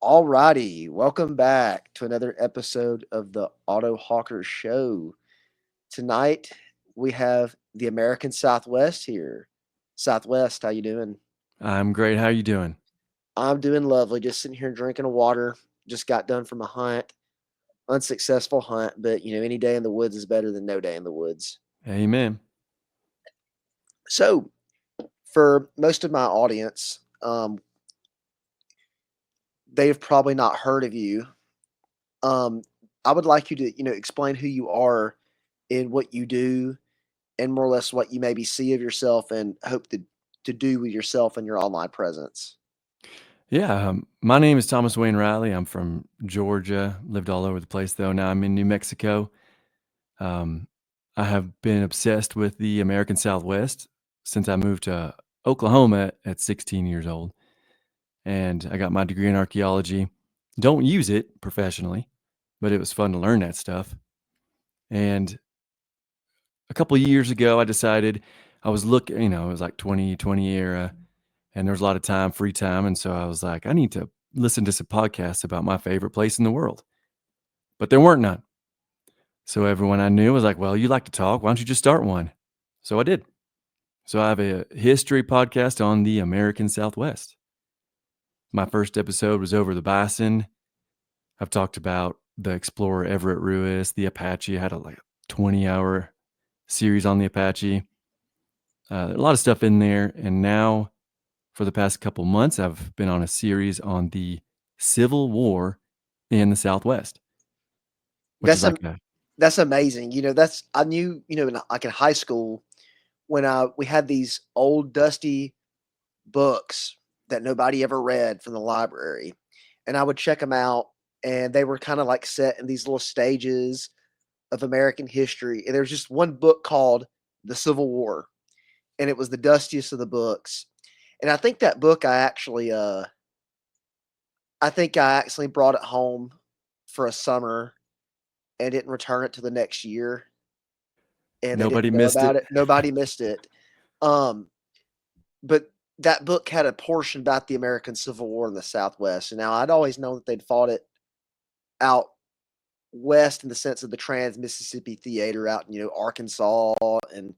All righty, welcome back to another episode of the Auto Hawker Show. Tonight we have the American Southwest here. Southwest, how you doing? I'm great. How you doing? I'm doing lovely. Just sitting here drinking water. Just got done from a hunt, unsuccessful hunt, but any day in the woods is better than no day in the woods. Amen. So, for most of my audience, they've probably not heard of you. Um, I would like you to explain who you are and what you do and more or less what you maybe see of yourself and hope to do with yourself and your online presence. Yeah, my name is Thomas Wayne Riley. I'm from Georgia. Lived all over the place though. Now I'm in New Mexico. Um, I have been obsessed with the American Southwest since I moved to Oklahoma at 16 years old, and I got my degree in archaeology. Don't use it professionally, but it was fun to learn that stuff. And a couple of years ago, I decided I was looking. It was like 2020 era, and there was a lot of time, free time. And so I was like, I need to listen to some podcasts about my favorite place in the world. But there weren't none. So everyone I knew was like, well, you like to talk. Why don't you just start one? So I did. So I have a history podcast on the American Southwest. My first episode was over the bison. I've talked about the explorer Everett Ruiz, the Apache. I had a 20-hour series on the Apache. A lot of stuff in there. And now for the past couple months, I've been on a series on the Civil War in the Southwest, which is That's like a a that's amazing. That's I knew, in high school when we had these old dusty books that nobody ever read from the library, and I would check them out, and they were kind of like set in these little stages of American history. And there was just one book called The Civil War, and it was the dustiest of the books. And I think I actually brought it home for a summer and didn't return it to the next year, and they nobody didn't know missed about it. it. Nobody missed it. Um, but that book had a portion about the American Civil War in the Southwest. And now I'd always known that they'd fought it out west in the sense of the Trans Mississippi Theater out in Arkansas and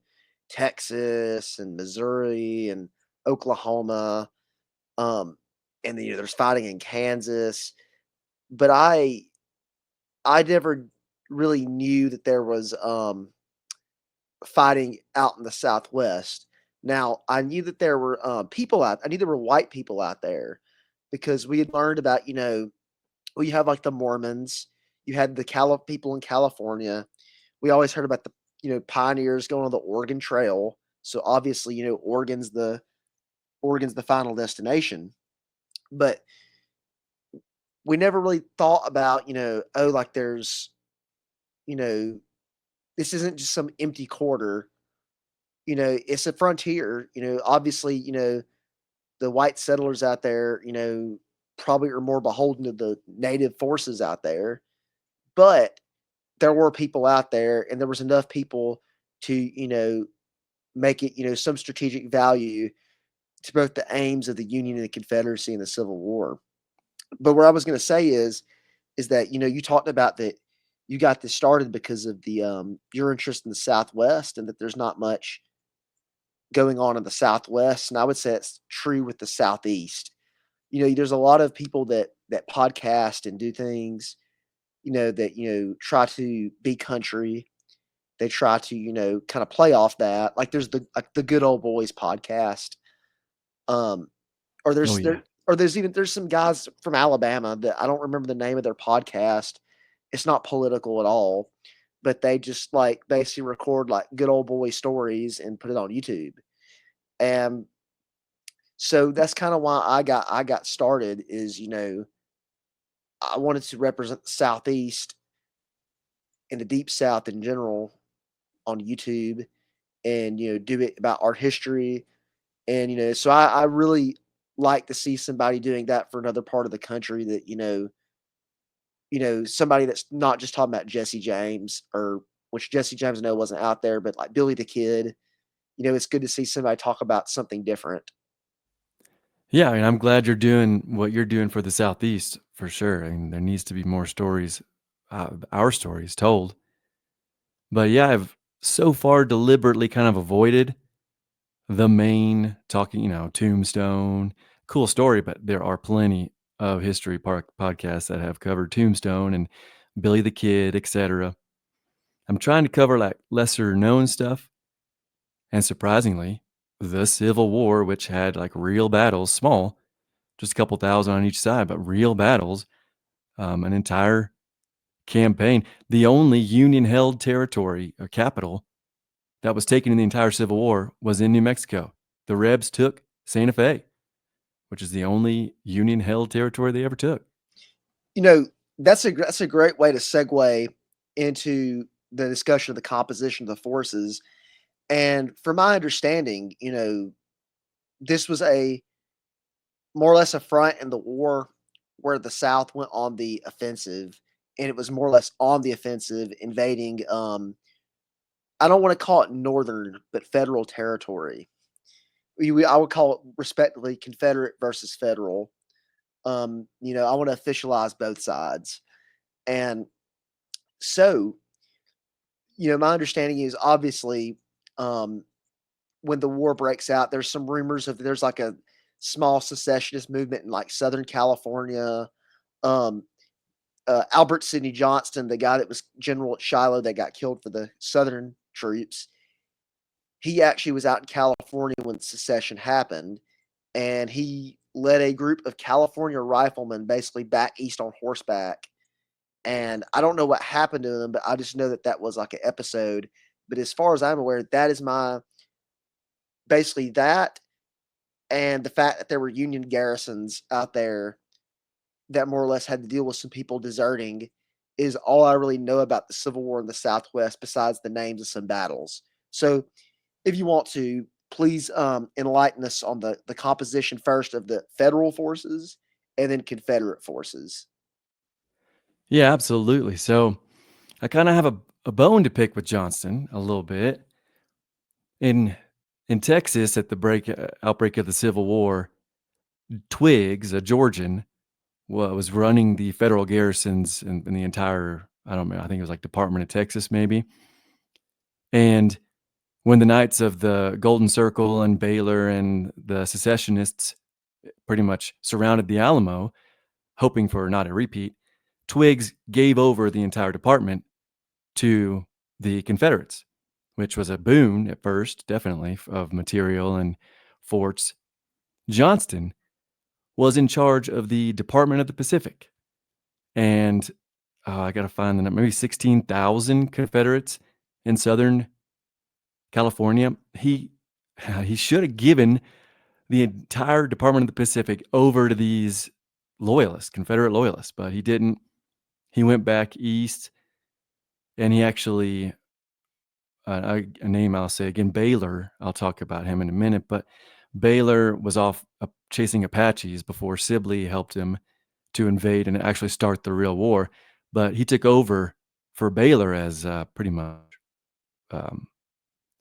Texas and Missouri and Oklahoma. Um, and then there's fighting in Kansas. But I never really knew that there was fighting out in the Southwest. Now I knew that there were people out. I knew there were white people out there because we had learned about well, you have like the Mormons, you had the people in California. We always heard about the pioneers going on the Oregon Trail. So obviously Oregon's the final destination, but we never really thought about oh, like there's you know this isn't just some empty quarter. It's a frontier. Obviously, the white settlers out there, probably are more beholden to the native forces out there, but there were people out there, and there was enough people to, make it, some strategic value to both the aims of the Union and the Confederacy in the Civil War. But what I was going to say is that you talked about that you got this started because of the your interest in the Southwest, and that there's not much going on in the Southwest, and I would say it's true with the Southeast. There's a lot of people that podcast and do things, that try to be country. They try to kind of play off that. Like there's the Good Old Boys podcast, um, or Oh yeah. there's some guys from Alabama that I don't remember the name of their podcast. It's not political at all, but they just like basically record like good old boy stories and put it on YouTube. And so that's kind of why I got started is I wanted to represent the Southeast and the Deep South in general on YouTube, and do it about art history. And so I really like to see somebody doing that for another part of the country, that somebody that's not just talking about Jesse James, or which Jesse James I know wasn't out there, but like Billy the Kid. It's good to see somebody talk about something different. Yeah, I mean, I'm glad you're doing what you're doing for the Southeast for sure. I mean, there needs to be more stories, our stories told. But yeah, I've so far deliberately kind of avoided the main talking, Tombstone. Cool story, but there are plenty of history podcasts that have covered Tombstone and Billy the Kid, etc. I'm trying to cover like lesser known stuff. And surprisingly, the Civil War, which had like real battles, small, just a couple thousand on each side, but real battles, an entire campaign. The only Union held territory or capital that was taken in the entire Civil War was in New Mexico. The Rebs took Santa Fe, which is the only Union held territory they ever took. You know, that's a great way to segue into the discussion of the composition of the forces. And from my understanding, this was a more or less a front in the war where the South went on the offensive, and it was more or less on the offensive, invading. I don't want to call it northern, but federal territory. I would call it respectively Confederate versus federal. I want to officialize both sides, and so my understanding is obviously, um, when the war breaks out, there's some rumors of there's like a small secessionist movement in like Southern California. Um, Albert Sidney Johnston, the guy that was general at Shiloh that got killed for the Southern troops, he actually was out in California when secession happened, and he led a group of California riflemen basically back east on horseback. And I don't know what happened to them, but I just know that that was like an episode. But as far as I'm aware, that is my basically that, and the fact that there were Union garrisons out there that more or less had to deal with some people deserting is all I really know about the Civil War in the Southwest, besides the names of some battles. So, if you want to, please enlighten us on the composition first of the Federal forces and then Confederate forces. Yeah, absolutely. So I kind of have a bone to pick with Johnston a little bit. In Texas, at the outbreak of the Civil War, Twiggs, a Georgian, was running the federal garrisons in the entire, I don't know, I think it was like Department of Texas, maybe. And when the Knights of the Golden Circle and Baylor and the secessionists pretty much surrounded the Alamo, hoping for not a repeat, Twiggs gave over the entire department to the Confederates, which was a boon at first, definitely, of material and forts. Johnston was in charge of the Department of the Pacific. And I got to find the number, maybe 16,000 Confederates in Southern California. He should have given the entire Department of the Pacific over to these loyalists, Confederate loyalists, but he didn't. He went back east, and he actually, a name I'll say again, Baylor. I'll talk about him in a minute, but Baylor was off chasing Apaches before Sibley helped him to invade and actually start the real war. But he took over for Baylor as pretty much um,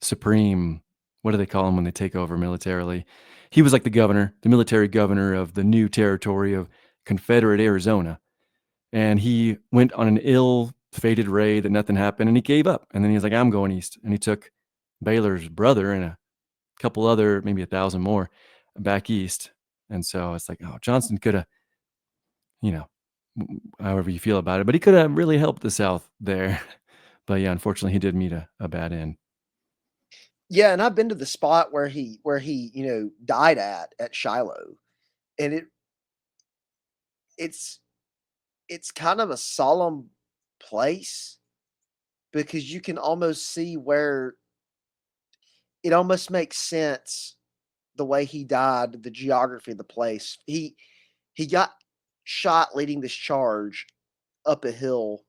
supreme. What do they call him when they take over militarily? He was like the governor, the military governor of the new territory of Confederate Arizona. And he went on an ill-fated raid that nothing happened, and he gave up. And then he was like, "I'm going east," and he took Baylor's brother and a couple other, maybe 1,000 more, back east. And so it's like, oh, Johnson could have, you know, however you feel about it, but he could have really helped the South there. But yeah, unfortunately, he did meet a bad end. Yeah, and I've been to the spot where he died at Shiloh, and it's it's kind of a solemn place because you can almost see where it almost makes sense the way he died, the geography of the place. He got shot leading this charge up a hill,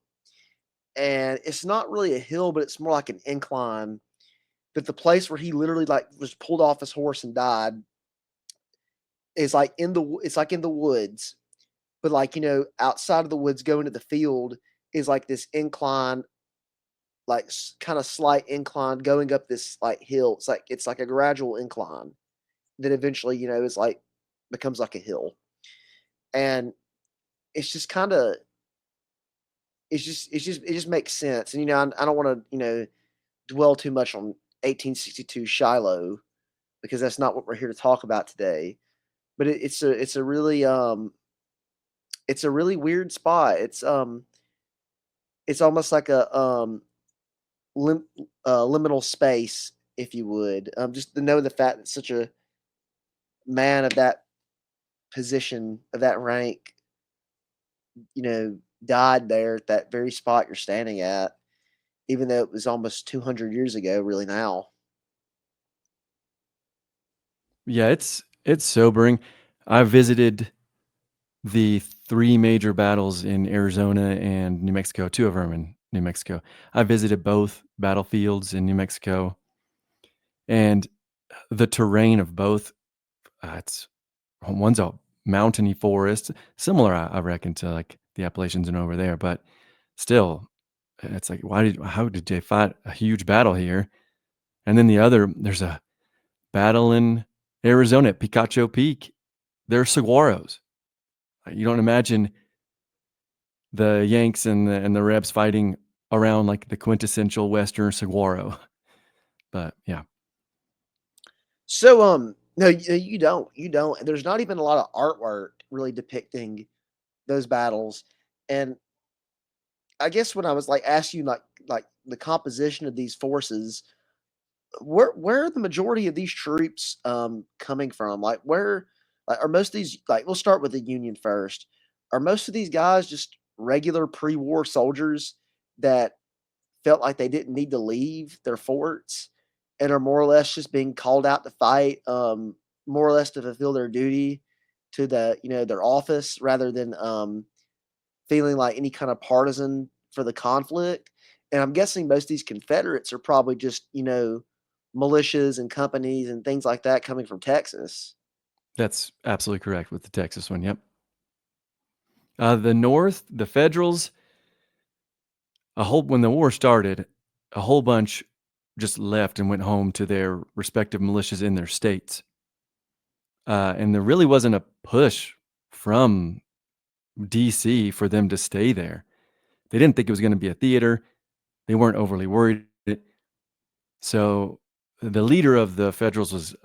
and it's not really a hill, but it's more like an incline. But the place where he literally like was pulled off his horse and died is like it's like in the woods, but like outside of the woods going to the field is like this incline, like kind of slight incline going up this like hill. It's like a gradual incline that eventually is like becomes like a hill. And it's just kind of it just makes sense. And I don't want to dwell too much on 1862 Shiloh because that's not what we're here to talk about today. But it's a really weird spot. It's almost like a lim- liminal space, if you would. Just to know the fact that such a man of that position, of that rank, died there at that very spot you're standing at, even though it was almost 200 years ago, really now. Yeah, it's sobering. I visited the 3 major battles in Arizona and New Mexico, 2 of them in New Mexico. I visited both battlefields in New Mexico, and the terrain of both, it's one's a mountainy forest, similar, I reckon, to, like, the Appalachians and over there, but still, it's like, how did they fight a huge battle here? And then the other, there's a battle in Arizona at Picacho Peak. They're saguaros. You don't imagine the Yanks and the Rebs fighting around like the quintessential Western saguaro. But yeah, So, no, you don't. And there's not even a lot of artwork really depicting those battles. And I guess when I was like asking you like the composition of these forces, where are the majority of these troops coming from? Like where like are most of these like we'll start with the Union first. Are most of these guys just regular pre-war soldiers that felt like they didn't need to leave their forts and are more or less just being called out to fight, more or less to fulfill their duty to their office rather than feeling like any kind of partisan for the conflict. And I'm guessing most of these Confederates are probably just, militias and companies and things like that coming from Texas. that's absolutely correct with the Texas one. Yep. The North, the Federals, when the war started, a whole bunch just left and went home to their respective militias in their states. And there really wasn't a push from DC for them to stay there. They didn't think it was going to be a theater. They weren't overly worried. So the leader of the Federals was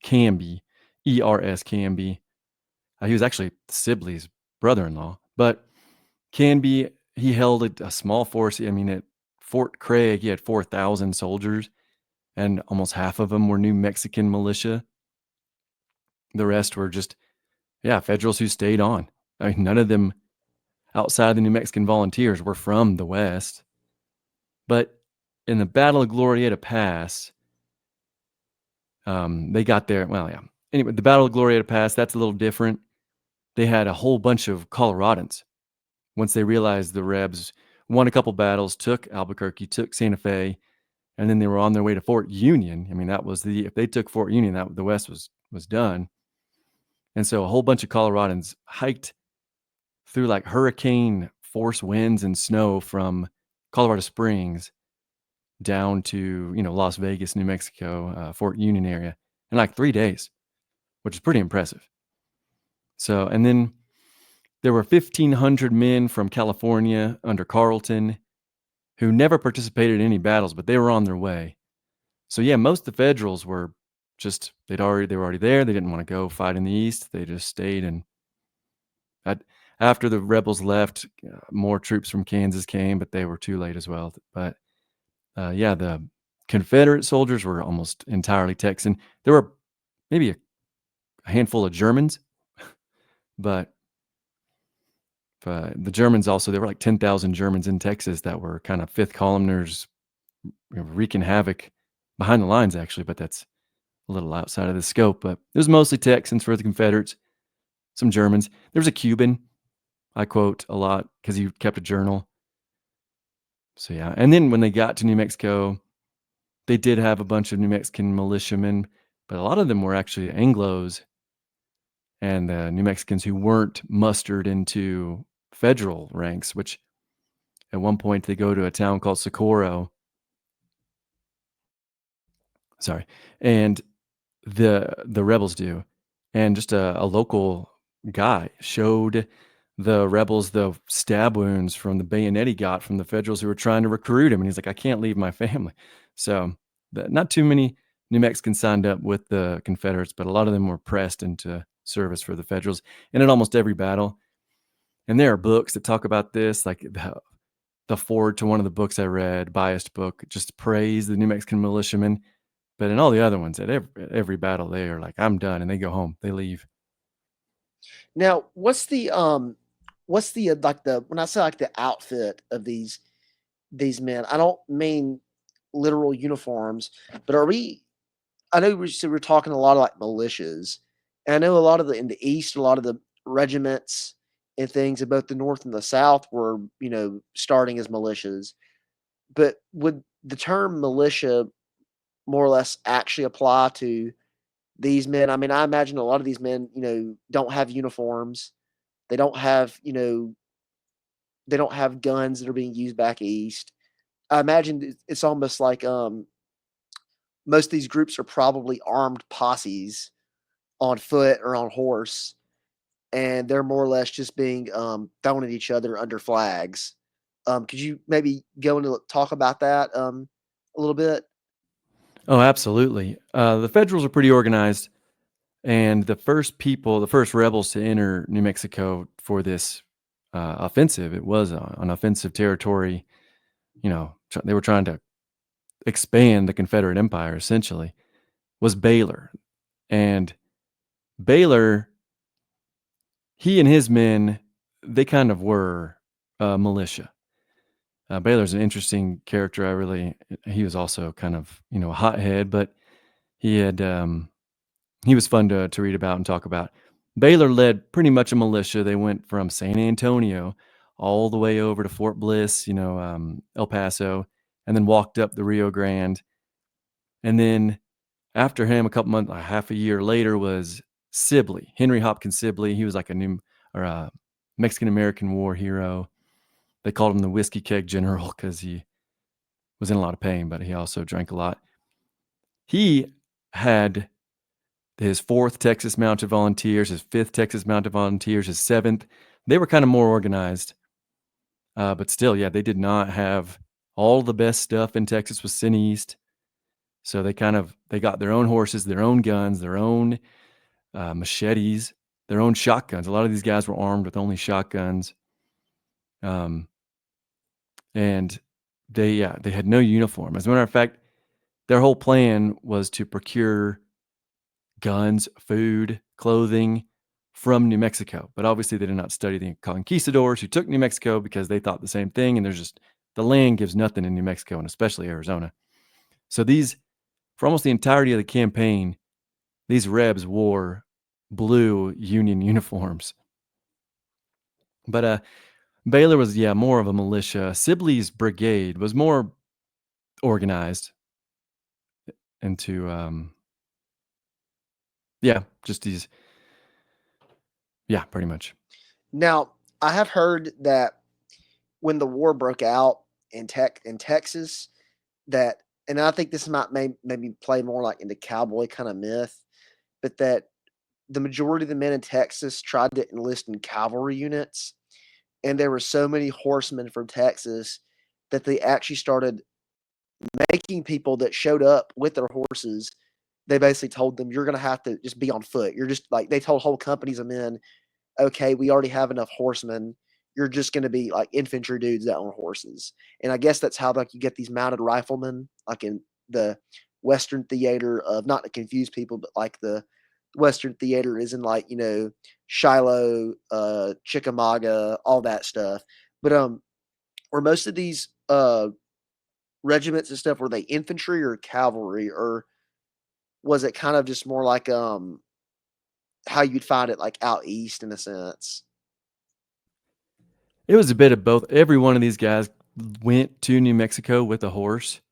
Canby, E.R.S. Canby. He was actually Sibley's brother-in-law. But Canby, he held a small force. I mean, at Fort Craig, he had 4,000 soldiers, and almost half of them were New Mexican militia. The rest were just, yeah, Federals who stayed on. I mean, none of them outside the New Mexican volunteers were from the West. But in the Battle of Glorieta Pass, they got there. Well, yeah. Anyway, the Battle of Glorieta Pass, that's a little different. They had a whole bunch of Coloradans. Once they realized the Rebs won a couple battles, took Albuquerque, took Santa Fe, and then they were on their way to Fort Union. I mean, if they took Fort Union, that the West was done. And so a whole bunch of Coloradans hiked through like hurricane force winds and snow from Colorado Springs down to Las Vegas, New Mexico, Fort Union area in like 3 days, which is pretty impressive. So, and then there were 1,500 men from California under Carleton who never participated in any battles, but they were on their way. So yeah, most of the Federals were just they were already there. They didn't want to go fight in the East. They just stayed. And after the rebels left, more troops from Kansas came, but they were too late as well. But yeah, the Confederate soldiers were almost entirely Texan. There were maybe a handful of Germans, but the Germans also, there were like 10,000 Germans in Texas that were kind of fifth columners, wreaking havoc behind the lines, actually, but that's a little outside of the scope. But it was mostly Texans for the Confederates, some Germans. There was a Cuban I quote a lot because he kept a journal. So yeah, and then when they got to New Mexico, they did have a bunch of New Mexican militiamen, but a lot of them were actually Anglos and New Mexicans who weren't mustered into federal ranks, which at one point they go to a town called Socorro. Sorry. And the rebels do. and just a local guy showed the rebels the stab wounds from the bayonet he got from the Federals who were trying to recruit him, and he's like, "I can't leave my family." So, not too many New Mexicans signed up with the Confederates, but a lot of them were pressed into service for the Federals, and in almost every battle. And there are books that talk about this, like the forward to one of the books I read, biased book, just praise the New Mexican militiamen. But in all the other ones, at every battle, they are like, "I'm done," and they go home. They leave. Now, what's the like the when I say like the outfit of these men, I don't mean literal uniforms, but are we I know we're talking a lot of like militias. And I know a lot of the in the east, a lot of the regiments and things in both the north and the south were, starting as militias. But would the term militia more or less actually apply to these men? I mean, I imagine a lot of these men, don't have uniforms. They don't have, they don't have guns that are being used back east. I imagine it's almost like most of these groups are probably armed posses on foot or on horse, and they're more or less just being thrown at each other under flags. Could you maybe go into talk about that a little bit? Oh, absolutely. The Federals are pretty organized, and the first rebels to enter New Mexico for this offensive, it was an offensive territory. They were trying to expand the Confederate Empire, essentially, was Baylor. And Baylor, he and his men, they kind of were militia. Baylor's an interesting character. He was also kind of, a hothead, but he had, he was fun to read about and talk about. Baylor led pretty much a militia. They went from San Antonio all the way over to Fort Bliss, El Paso, and then walked up the Rio Grande. And then after him, a couple months, a half a year later, was Sibley, Henry Hopkins Sibley. He was like a Mexican American war hero. They called him the whiskey keg general because he was in a lot of pain, but he also drank a lot. He had his 4th Texas Mounted Volunteers, his 5th Texas Mounted Volunteers, his 7th. They were kind of more organized, but still, yeah, they did not have all the best stuff in Texas was sent east. So they got their own horses, their own guns, their own machetes, their own shotguns. A lot of these guys were armed with only shotguns, um, and they had no uniform. As a matter of fact, their whole plan was to procure guns, food, clothing from New Mexico. But obviously, they did not study the conquistadors who took New Mexico because they thought the same thing. And the land gives nothing in New Mexico and especially Arizona. So for almost the entirety of the campaign, these Rebs wore blue Union uniforms. But Baylor was, yeah, more of a militia. Sibley's brigade was more organized into, yeah, just these, yeah, pretty much. Now, I have heard that when the war broke out in Texas, that and I think this might maybe play more like into cowboy kind of myth, but that the majority of the men in Texas tried to enlist in cavalry units, and there were so many horsemen from Texas that they actually started making people that showed up with their horses. They basically told them, "You're going to have to just be on foot." You're just like they told whole companies of men, "Okay, we already have enough horsemen. You're just going to be like infantry dudes that own horses." And I guess that's how like you get these mounted riflemen, like in the Western theater of not to confuse people, but like the Western theater is in like Shiloh, Chickamauga, all that stuff. But were most of these regiments and stuff, were they infantry or cavalry, or was it kind of just more like how you'd find it like out east in a sense? It was a bit of both. Every one of these guys went to New Mexico with a horse.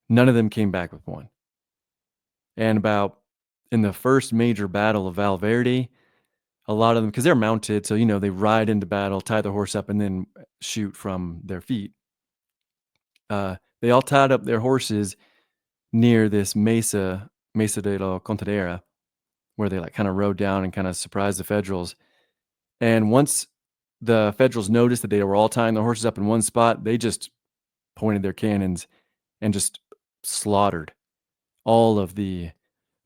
None of them came back with one. And about in the first major battle of Valverde, a lot of them, because they're mounted, so they ride into battle, tie the horse up, and then shoot from their feet. They all tied up their horses near this Mesa de la Contadera, where they like kind of rode down and kind of surprised the Federals. And once the Federals noticed that they were all tying their horses up in one spot, they just pointed their cannons and just slaughtered all of the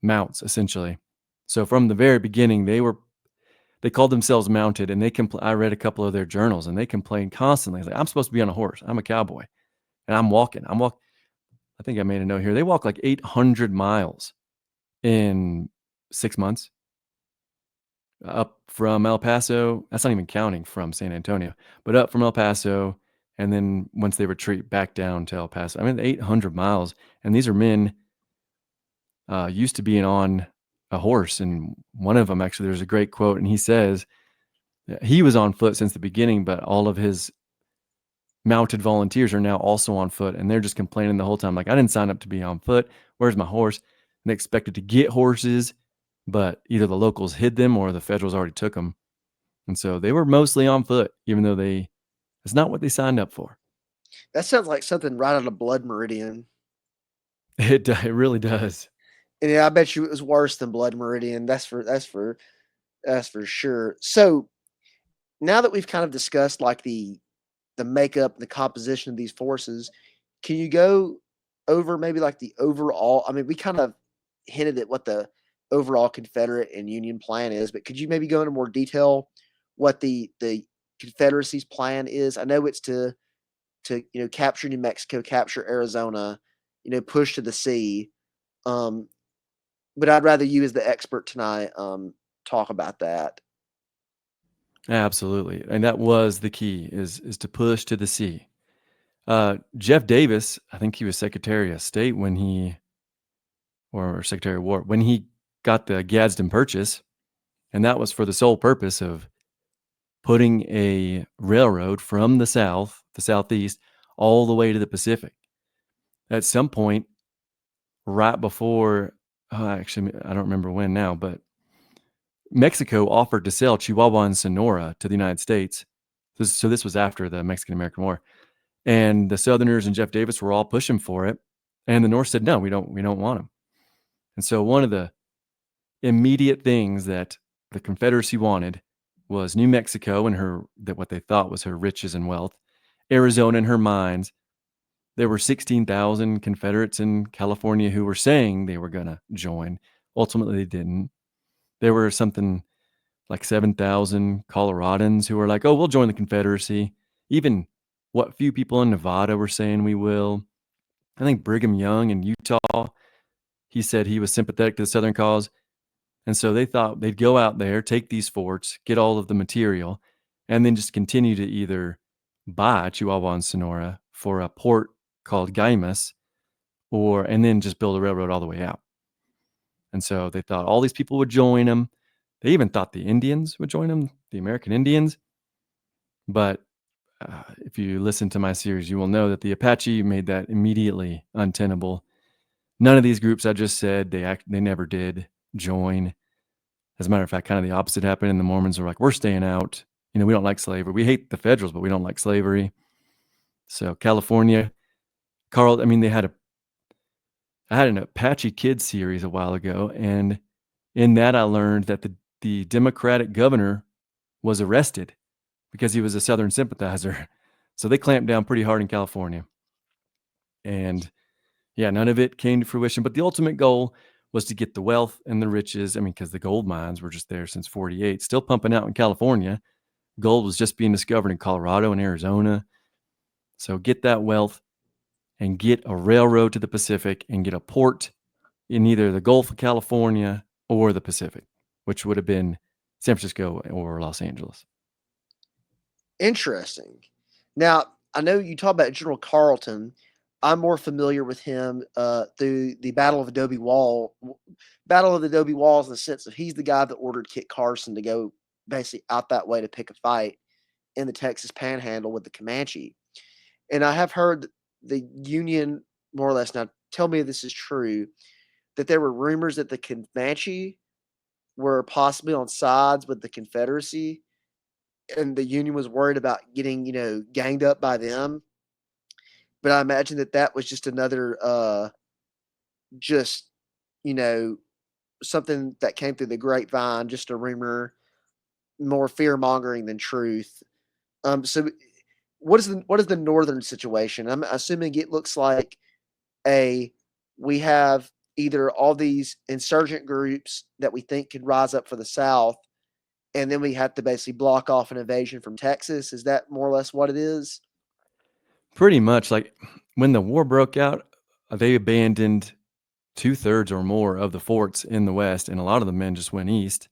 mounts, essentially. So from the very beginning, they called themselves mounted, and I read a couple of their journals, and they complained constantly. Like, I'm supposed to be on a horse. I'm a cowboy, and I'm walking. I think I made a note here. They walked like 800 miles in 6 months up from El Paso. That's not even counting from San Antonio, but up from El Paso. And then once they retreat back down to El Paso, I mean, 800 miles. And these are men used to being on a horse. And one of them, actually, there's a great quote, and he says that he was on foot since the beginning, but all of his mounted volunteers are now also on foot, and they're just complaining the whole time, like, I didn't sign up to be on foot. Where's my horse? And they expected to get horses, but either the locals hid them or the Federals already took them. And so they were mostly on foot, even though it's not what they signed up for. That sounds like something right out of Blood Meridian. It really does. And yeah, I bet you it was worse than Blood Meridian. That's for sure. So now that we've kind of discussed like the makeup, the composition of these forces, can you go over maybe like the overall? I mean, we kind of hinted at what the overall Confederate and Union plan is, but could you maybe go into more detail what the Confederacy's plan is? I know it's to capture New Mexico, capture Arizona, push to the sea. Um, but I'd rather you as the expert tonight talk about that. Absolutely. And that was the key is to push to the sea. Jeff Davis, I think he was Secretary of State or Secretary of War, when he got the Gadsden Purchase, and that was for the sole purpose of putting a railroad from the southeast, all the way to the Pacific. At some point, right before, actually, I don't remember when now, but Mexico offered to sell Chihuahua and Sonora to the United States. So this was after the Mexican-American War. And the Southerners and Jeff Davis were all pushing for it. And the North said, no, we don't want them. And so one of the immediate things that the Confederacy wanted was New Mexico and what they thought was her riches and wealth, Arizona and her mines. There were 16,000 Confederates in California who were saying they were going to join. Ultimately, they didn't. There were something like 7,000 Coloradans who were like, oh, we'll join the Confederacy. Even what few people in Nevada were saying we will. I think Brigham Young in Utah, he said he was sympathetic to the Southern cause. And so they thought they'd go out there, take these forts, get all of the material, and then just continue to either buy Chihuahua and Sonora for a port called Guaymas, and then just build a railroad all the way out. And so they thought all these people would join them. They even thought the Indians would join them, the American Indians. But if you listen to my series, you will know that the Apache made that immediately untenable. None of these groups I just said, they never did join. As a matter of fact, kind of the opposite happened, and the Mormons were like, we're staying out. We don't like slavery. We hate the Federals, but we don't like slavery. So California, I had an Apache Kids series a while ago, and in that I learned that the Democratic governor was arrested because he was a Southern sympathizer. So they clamped down pretty hard in California. And yeah, none of it came to fruition. But the ultimate goal was to get the wealth and the riches. I mean, because the gold mines were just there since 48, still pumping out in California. Gold was just being discovered in Colorado and Arizona. So get that wealth and get a railroad to the Pacific and get a port in either the Gulf of California or the Pacific, which would have been San Francisco or Los Angeles. Interesting. Now, I know you talk about General Carleton. I'm more familiar with him through the Battle of the Adobe Walls, in the sense of he's the guy that ordered Kit Carson to go basically out that way to pick a fight in the Texas Panhandle with the Comanche. And I have heard that the Union, more or less, now tell me if this is true, that there were rumors that the Comanche were possibly on sides with the Confederacy, and the Union was worried about getting, ganged up by them. But I imagine that was just another, just, you know, something that came through the grapevine, just a rumor, more fear mongering than truth. So what is the northern situation? I'm assuming it looks like a we have either all these insurgent groups that we think could rise up for the South, and then we have to basically block off an invasion from Texas. Is that more or less what it is? Pretty much, like, when the war broke out, they abandoned 2/3 or more of the forts in the West, and a lot of the men just went east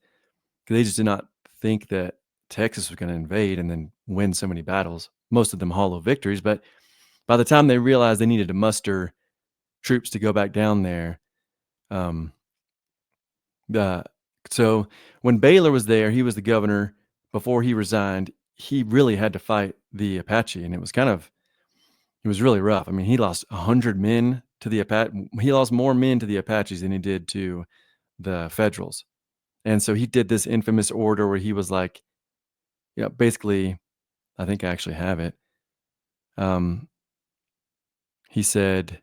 'cause they just did not think that Texas was gonna invade and then win so many battles, most of them hollow victories, but by the time they realized they needed to muster troops to go back down there, um, the so when Baylor was there, he was the governor. Before he resigned, he really had to fight the Apache, and it was really rough. I mean, he lost 100 men to the Apache. He lost more men to the Apaches than he did to the Federals. And so he did this infamous order where he was like, yeah, basically, I think I actually have it. Um, he said,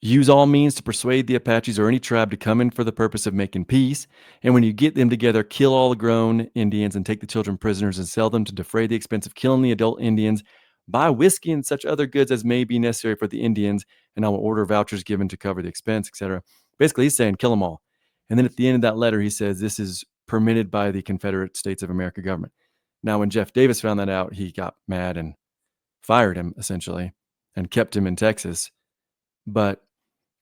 use all means to persuade the Apaches or any tribe to come in for the purpose of making peace. And when you get them together, kill all the grown Indians and take the children prisoners and sell them to defray the expense of killing the adult Indians. Buy whiskey and such other goods as may be necessary for the Indians, and I will order vouchers given to cover the expense, etc. Basically, he's saying kill them all. And then at the end of that letter, he says this is permitted by the Confederate States of America government. Now, when Jeff Davis found that out, he got mad and fired him essentially and kept him in Texas. But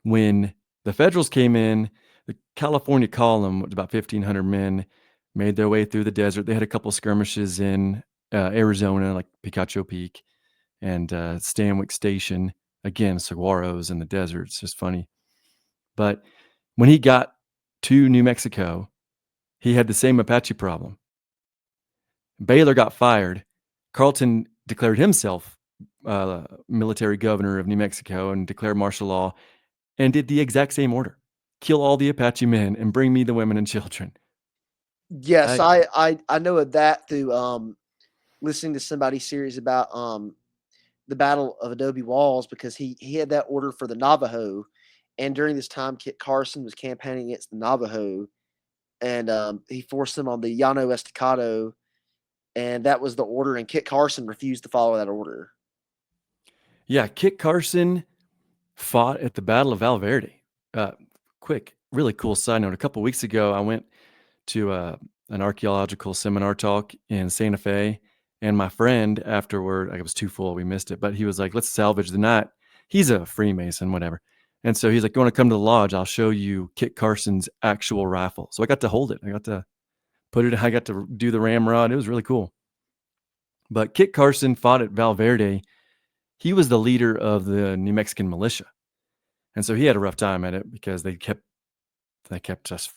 when the Federals came in, the California column was about 1,500 men, made their way through the desert. They had a couple skirmishes in Arizona, like Picacho Peak and Stanwyck Station. Again, saguaros in the desert. It's just funny. But when he got to New Mexico, he had the same Apache problem. Baylor got fired. Carleton declared himself military governor of New Mexico and declared martial law and did the exact same order. Kill all the Apache men and bring me the women and children. Yes, I I know of that through listening to somebody's series about the Battle of Adobe Walls, because he had that order for the Navajo, and during this time, Kit Carson was campaigning against the Navajo, and he forced them on the Llano Estacado, and that was the order, and Kit Carson refused to follow that order. Yeah, Kit Carson fought at the Battle of Val Verde. Uh, quick, really cool side note. A couple weeks ago, I went to an archaeological seminar talk in Santa Fe, and my friend afterward, I was too full, we missed it, but he was like, "Let's salvage the night." He's a Freemason, whatever, and so he's like, "You want to come to the lodge? I'll show you Kit Carson's actual rifle." So I got to hold it. I got to put it. I got to do the ramrod. It was really cool. But Kit Carson fought at Val Verde. He was the leader of the New Mexican militia. And so he had a rough time at it because they kept just,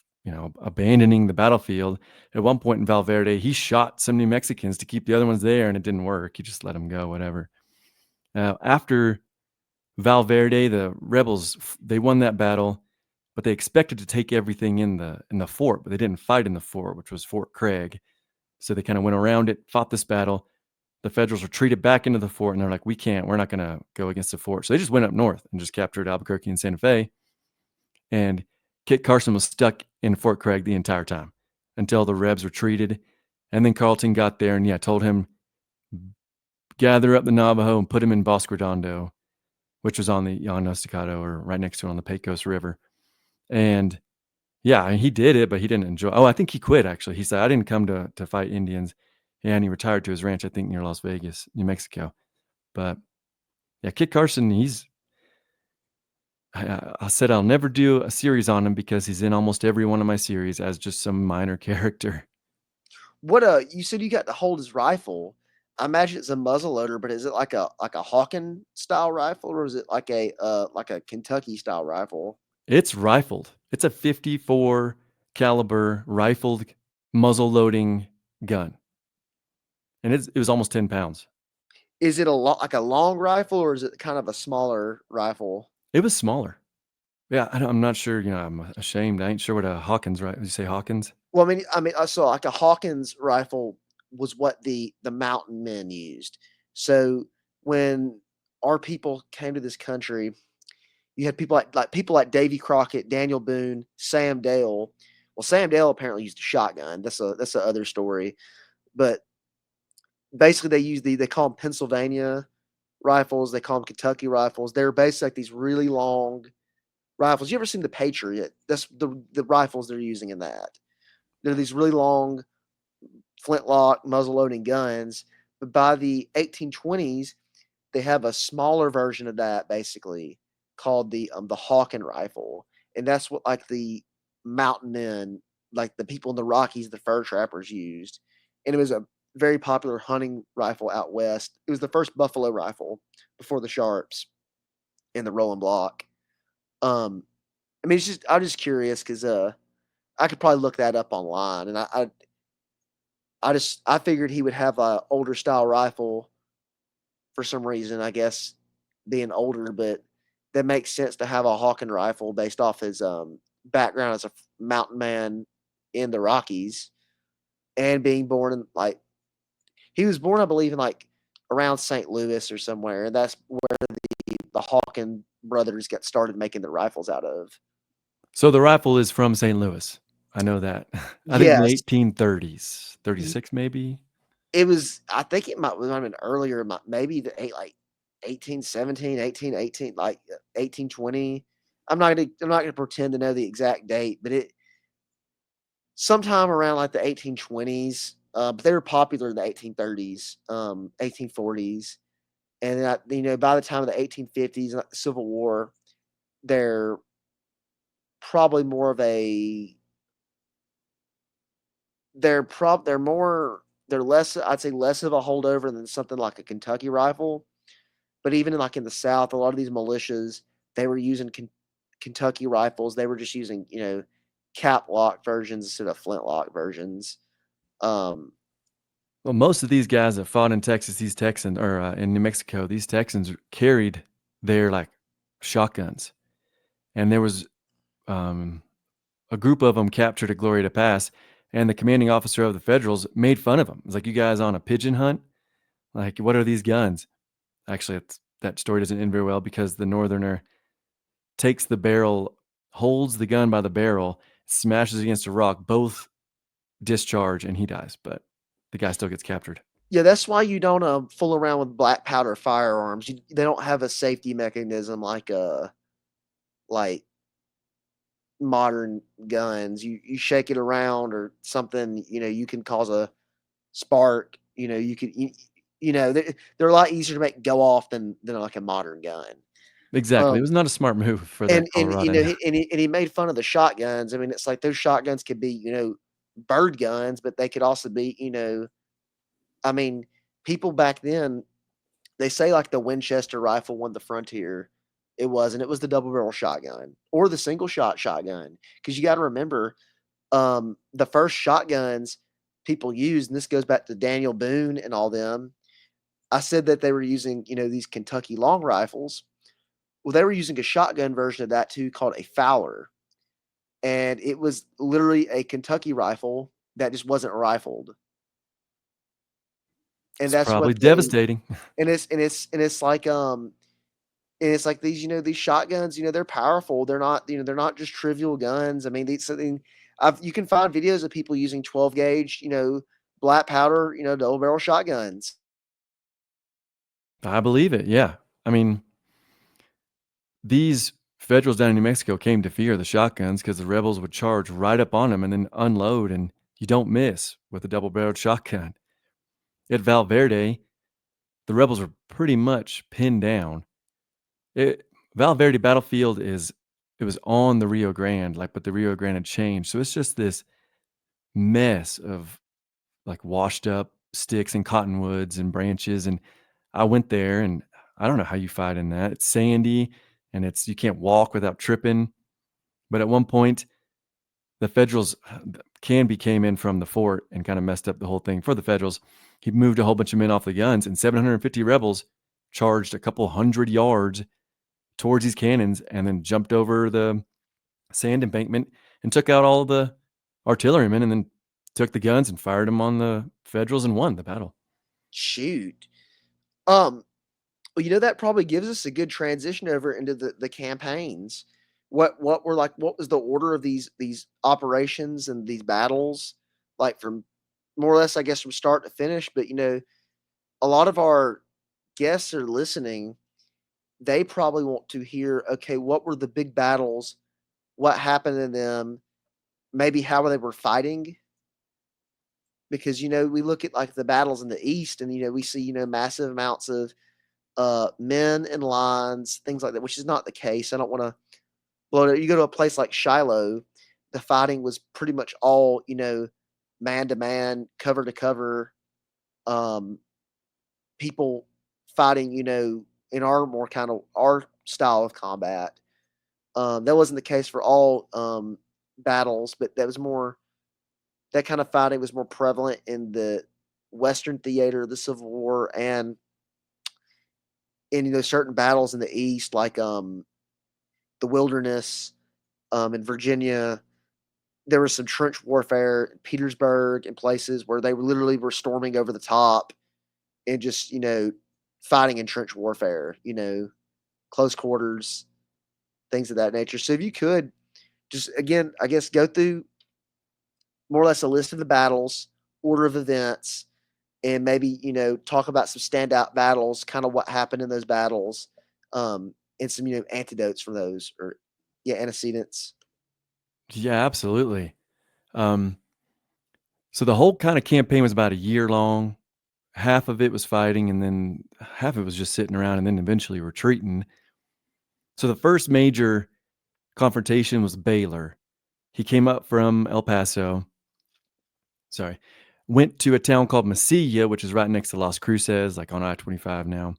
abandoning the battlefield. At one point in Val Verde, he shot some New Mexicans to keep the other ones there, and it didn't work. He just let them go, whatever. Now, after Val Verde, the rebels they won that battle, but they expected to take everything in the fort, but they didn't fight in the fort, which was Fort Craig. So they kind of went around it, fought this battle. The Federals retreated back into the fort, and they're like, we're not going to go against the fort. So they just went up north and just captured Albuquerque and Santa Fe. And Kit Carson was stuck in Fort Craig the entire time until the Rebs retreated. And then Carleton got there and, told him, gather up the Navajo and put him in Bosque Redondo, which was on the Llano Estacado or right next to it on the Pecos River. And yeah, he did it, but he didn't enjoy. Oh, I think he quit, actually. He said, I didn't come to fight Indians. And he retired to his ranch, I think, near Las Vegas, New Mexico. But yeah, Kit Carson, I said I'll never do a series on him because he's in almost every one of my series as just some minor character. What you said you got to hold his rifle. I imagine it's a muzzle loader, but is it like a Hawken style rifle, or is it like a Kentucky style rifle? It's rifled. It's a 54 caliber rifled muzzle loading gun. And it was almost 10 pounds. Is it like a long rifle, or is it kind of a smaller rifle? It was smaller. Yeah, I'm not sure. I'm ashamed. I ain't sure what a Hawkins, right? Did you say Hawkins? Well, I saw like a Hawkins rifle was what the mountain men used. So when our people came to this country, You had people like Davy Crockett, Daniel Boone, Sam Dale. Well, Sam Dale apparently used a shotgun. That's a other story. But basically, they call them Pennsylvania rifles. They call them Kentucky rifles. They're basically like these really long rifles. You ever seen the Patriot? That's the rifles they're using in that. They're these really long flintlock muzzle loading guns. But by the 1820s, they have a smaller version of that basically called the Hawken rifle, and that's what like the mountain men, like the people in the Rockies, the fur trappers used, and it was a very popular hunting rifle out west. It was the first buffalo rifle before the Sharps and the Roland Block. Um, I mean, it's just I'm just curious because I could probably look that up online, and I figured he would have a older style rifle for some reason, I guess, being older, but that makes sense to have a Hawken rifle based off his background as a mountain man in the Rockies and being born in like he was born, I believe, in like around St. Louis or somewhere, and that's where the Hawken brothers got started making the rifles out of. So the rifle is from St. Louis. I know that. I think in the Yes, 1830s, 36 maybe. it was. I think it might have been earlier, maybe the like 1817, 1818, like 1820. I'm not gonna pretend to know the exact date, but it sometime around like the 1820s. But they were popular in the 1830s, 1840s, and by the time of the 1850s, like the Civil War, they're probably more of a they're more they're less I'd say less of a holdover than something like a Kentucky rifle. But even in the South, a lot of these militias, they were using Kentucky rifles. They were just using, cap lock versions instead of flintlock versions. Um, Well, most of these guys that fought in Texas, these Texans, or in New Mexico, these Texans carried their like shotguns, and there was um, a group of them captured at Glorieta Pass, and the commanding officer of the Federals made fun of them. It's like, you guys on a pigeon hunt? Like, what are these guns? Actually, that story doesn't end very well because the Northerner takes the barrel, holds the gun by the barrel, smashes against a rock, both discharge, and he dies. But the guy still gets captured. yeah, that's why you don't fool around with black powder firearms. They don't have a safety mechanism like modern guns. You shake it around or something, you can cause a spark. They're a lot easier to make go off than like a modern gun. Exactly. It Um, was not a smart move for that and Colorado. he made fun of the shotguns. I mean, it's like those shotguns could be, bird guns, but they could also be, I mean, people back then, they say like the Winchester rifle won the frontier. It wasn't. It was the double barrel shotgun or the single shot shotgun. Because you got to remember, the first shotguns people used, and this goes back to Daniel Boone and all them. I said that they were using, these Kentucky long rifles. Well, they were using a shotgun version of that too, called a Fowler, and it was literally a Kentucky rifle that just wasn't rifled, and It's that's what probably they devastating. and it's like these shotguns, they're powerful. They're not just trivial guns. I mean, these something you can find videos of people using 12 gauge, black powder, double barrel shotguns. I believe it. Yeah. I mean, these Federals down in New Mexico came to fear the shotguns because the rebels would charge right up on them and then unload, and you don't miss with a double barreled shotgun. At Valverde, the rebels were pretty much pinned down. It, Valverde battlefield it was on the Rio Grande, like, but the Rio Grande had changed. So it's just this mess of like washed up sticks and cottonwoods and branches. And I went there, and I don't know how you fight in that. It's sandy, and you can't walk without tripping. But at one point, the Federals, Canby came in from the fort and kind of messed up the whole thing for the Federals. He moved a whole bunch of men off the guns, and 750 rebels charged a couple hundred yards towards these cannons and then jumped over the sand embankment and took out all the artillerymen, and then took the guns and fired them on the Federals and won the battle. Shoot. Um, Well, that probably gives us a good transition over into the campaigns. What was the order of these operations and these battles, like from more or less, I guess, from start to finish? But a lot of our guests are listening. They probably want to hear, okay, what were the big battles? What happened in them? Maybe how they were fighting, because we look at like the battles in the East, and we see massive amounts of men in lines, things like that, which is not the case. I don't want to blow it. You go to a place like Shiloh, the fighting was pretty much all man to man, cover to cover, um, people fighting, in our more kind of our style of combat. That wasn't the case for all battles, but that kind of fighting was more prevalent in the Western theater of the Civil War, and in certain battles in the East, like the Wilderness, in Virginia. There was some trench warfare in Petersburg and places where they literally were storming over the top and just fighting in trench warfare. Close quarters, things of that nature. So if you could just again, I guess, go through more or less a list of the battles, order of events, and maybe talk about some standout battles, kind of what happened in those battles, and some antidotes from those, or antecedents. Yeah, absolutely. Um, so the whole kind of campaign was about a year long. Half of it was fighting, and then half of it was just sitting around and then eventually retreating. So the first major confrontation was Baylor. He came up from El Paso, sorry, went to a town called Mesilla, which is right next to Las Cruces, like on I-25 now.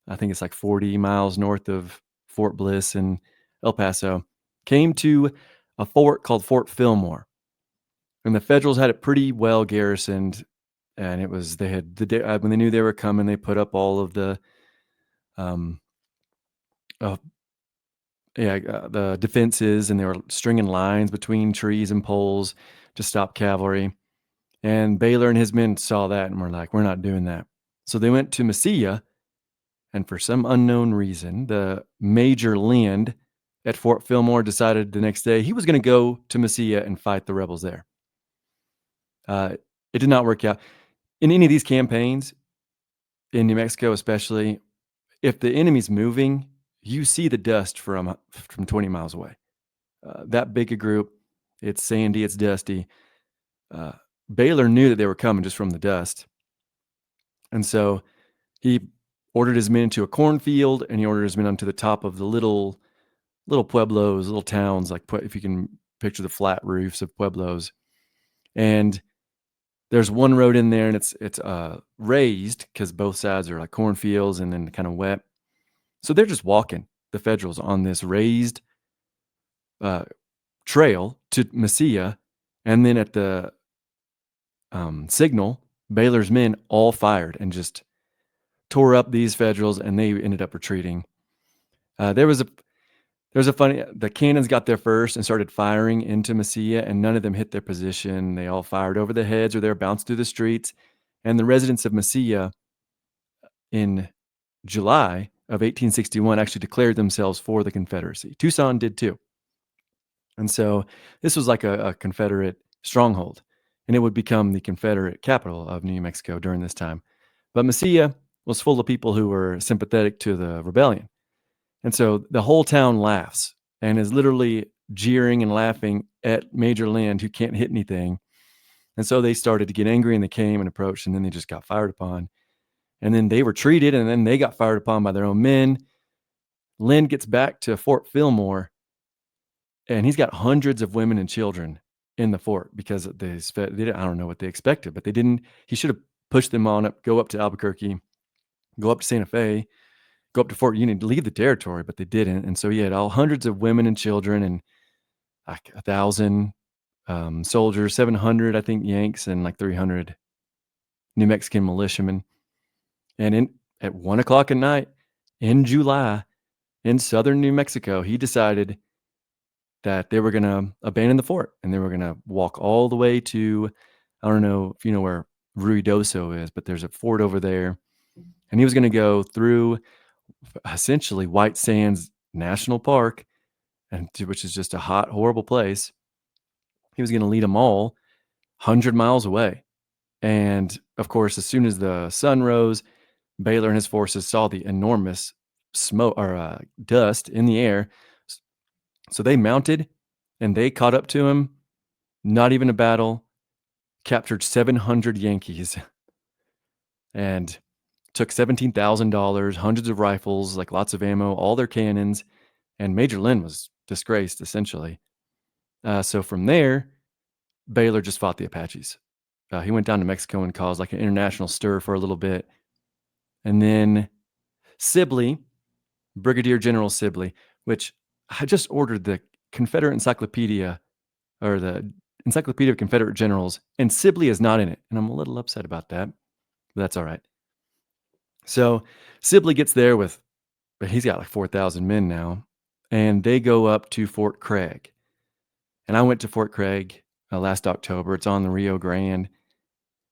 I think it's like 40 miles north of Fort Bliss and El Paso. Came to a fort called Fort Fillmore. And the Federals had it pretty well garrisoned. And it was, they had the day when they knew they were coming, they put up all of um, uh, the defenses, and they were stringing lines between trees and poles to stop cavalry. And Baylor and his men saw that and were like, we're not doing that. So they went to Mesilla, and for some unknown reason, the Major Lind at Fort Fillmore decided the next day he was going to go to Mesilla and fight the rebels there. It did not work out. In any of these campaigns, in New Mexico especially, if the enemy's moving, you see the dust from 20 miles away. That big a group, it's sandy, it's dusty. Baylor knew that they were coming just from the dust. And so he ordered his men into a cornfield, and he ordered his men onto the top of the little pueblos, little towns, like if you can picture the flat roofs of pueblos. And there's one road in there, and it's raised because both sides are like cornfields and then kind of wet. So they're just walking, the Federals, on this raised trail to Mesilla, and then at the signal, Baylor's men all fired and just tore up these Federals, and they ended up retreating. There was a funny, the cannons got there first and started firing into Mesilla, and none of them hit their position. They all fired over the heads, or they were bounced through the streets. And the residents of Mesilla in July of 1861 actually declared themselves for the Confederacy. Tucson did too. And so this was like a Confederate stronghold, and it would become the Confederate capital of New Mexico during this time. But Mesilla was full of people who were sympathetic to the rebellion. And so the whole town laughs and is literally jeering and laughing at Major Lind, who can't hit anything. And so they started to get angry, and they came and approached, and then they just got fired upon. And then they were treated, and then they got fired upon by their own men. Lind gets back to Fort Fillmore, and he's got hundreds of women and children in the fort because I don't know what they expected, but they didn't. He should have pushed them on up, go up to Albuquerque, go up to Santa Fe, go up to Fort Union, leave the territory, but they didn't. And so he had all hundreds of women and children, and like 1,000 soldiers, 700, I think, Yanks, and like 300 New Mexican militiamen. And at 1:00 at night in July in southern New Mexico, he decided that they were going to abandon the fort, and they were going to walk all the way to, I don't know if you know where Ruidoso is, but there's a fort over there. And he was going to go through essentially White Sands National Park, which is just a hot, horrible place. He was going to lead them all 100 miles away. And of course, as soon as the sun rose, Baylor and his forces saw the enormous smoke or dust in the air. So they mounted and they caught up to him. Not even a battle. Captured 700 Yankees and took $17,000, hundreds of rifles, like lots of ammo, all their cannons. And Major Lynn was disgraced, essentially. So from there, Baylor just fought the Apaches. He went down to Mexico and caused like an international stir for a little bit. And then Sibley, Brigadier General Sibley, which I just ordered the Confederate Encyclopedia or the Encyclopedia of Confederate Generals, and Sibley is not in it. And I'm a little upset about that, but that's all right. So Sibley gets there he's got like 4,000 men now, and they go up to Fort Craig. And I went to Fort Craig last October. It's on the Rio Grande.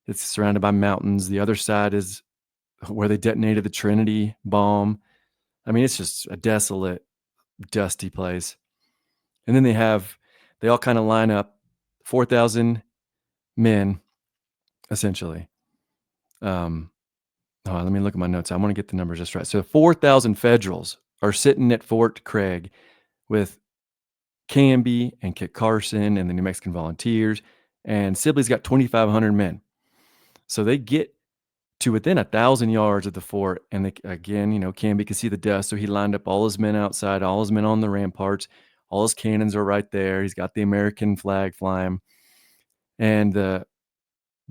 It's surrounded by mountains. The other side is where they detonated the Trinity bomb. I mean, it's just a desolate, dusty place. And then they all kind of line up, 4,000 men, essentially. Let me look at my notes. I want to get the numbers just right. So 4,000 Federals are sitting at Fort Craig with Canby and Kit Carson and the New Mexican Volunteers. And Sibley's got 2,500 men. So they get to within 1,000 yards of the fort. And they, again, Canby could see the dust. So he lined up all his men outside, all his men on the ramparts. All his cannons are right there. He's got the American flag flying. And the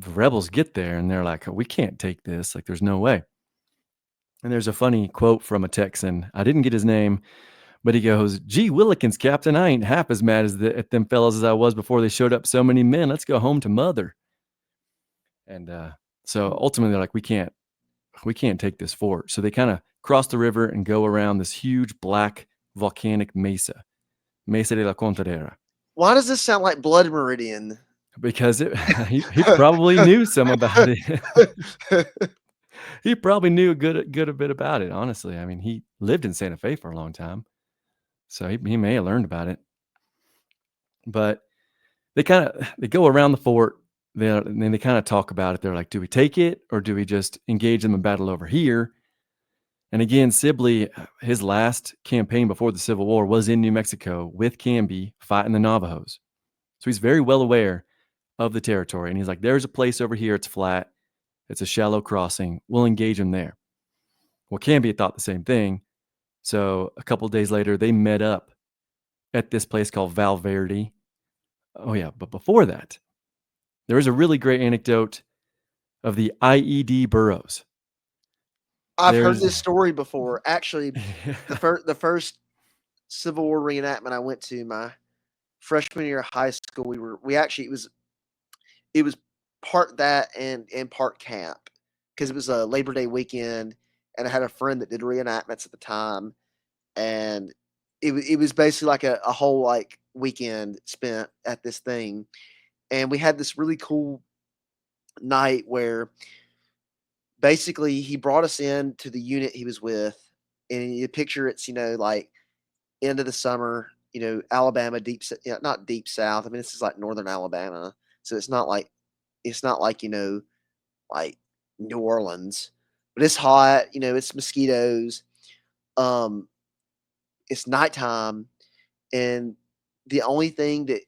rebels get there and they're like, we can't take this. Like, there's no way. And there's a funny quote from a Texan. I didn't get his name, but he goes, "Gee Willikins, Captain, I ain't half as mad at them fellas as I was before they showed up so many men. Let's go home to mother." And so ultimately they're like, we can't take this fort. So they kind of cross the river and go around this huge black volcanic mesa de la Contadera. Why does this sound like Blood Meridian? Because he probably knew some about it. He probably knew a good bit about it, honestly. I mean, he lived in Santa Fe for a long time, so he may have learned about it. But they go around the fort, and then they kind of talk about it. They're like, do we take it or do we just engage them in battle over here? And again, Sibley, his last campaign before the Civil War was in New Mexico with Canby fighting the Navajos. So he's very well aware of the territory. And he's like, there's a place over here. It's flat. It's a shallow crossing. We'll engage them there. Well, Canby thought the same thing. So a couple of days later, they met up at this place called Valverde. Oh, yeah. But before that, there was a really great anecdote of the IED burrows. I've heard this story before. Actually, the first Civil War reenactment I went to my freshman year of high school, it was part that and part camp because it was a Labor Day weekend, and I had a friend that did reenactments at the time, and it was basically like a whole like weekend spent at this thing, and we had this really cool night where basically he brought us in to the unit he was with, and you picture it's like end of the summer, Alabama not deep south. I mean, this is like northern Alabama, so it's not like like New Orleans, but it's hot. It's mosquitoes. Um, it's nighttime, and the only thing the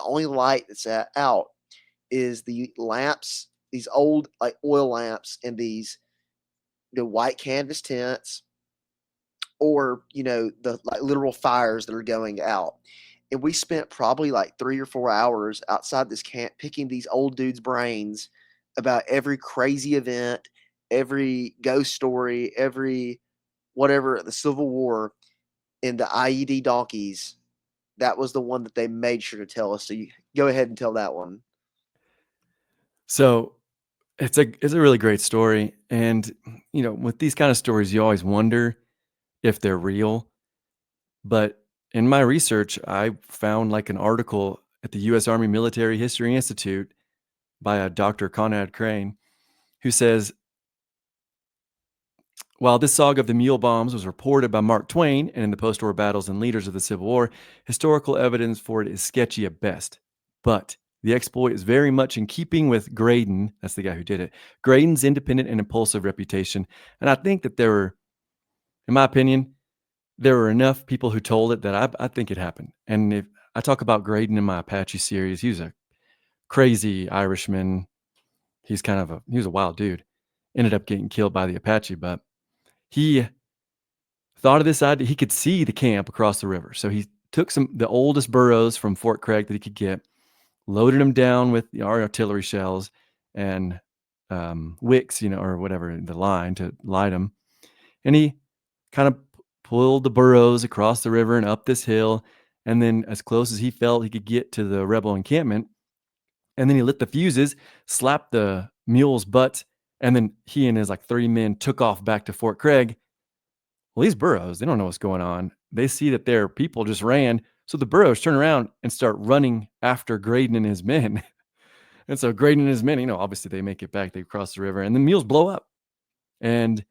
only light that's out is the lamps, these old like oil lamps, and these the white canvas tents, or the like literal fires that are going out. And we spent probably like 3 or 4 hours outside this camp picking these old dudes' brains about every crazy event, every ghost story, every whatever, the Civil War, and the IED donkeys. That was the one that they made sure to tell us. So you go ahead and tell that one. So it's a really great story. And, with these kind of stories, you always wonder if they're real. But in my research, I found like an article at the U.S. Army Military History Institute by a Dr. Conrad Crane, who says While this saga of the mule bombs was reported by Mark Twain and in the post war battles and leaders of the Civil War, historical evidence for it is sketchy at best. But the exploit is very much in keeping with Graydon, that's the guy who did it, Graydon's independent and impulsive reputation. And I think that there were, in my opinion, there were enough people who told it that I think it happened. And if I talk about Graydon in my Apache series, he was a crazy Irishman. He was a wild dude. Ended up getting killed by the Apache, but he thought of this idea. He could see the camp across the river. So he took the oldest burros from Fort Craig that he could get, loaded them down with our artillery shells and wicks, or whatever, the line to light them. And he kind of pulled the burros across the river and up this hill. And then as close as he felt he could get to the rebel encampment. And then he lit the fuses, slapped the mule's butts, and then he and his 30 men took off back to Fort Craig. Well, these burros, they don't know what's going on. They see that their people just ran. So the burros turn around and start running after Graydon and his men. And so Graydon and his men, obviously they make it back. They cross the river and the mules blow up. And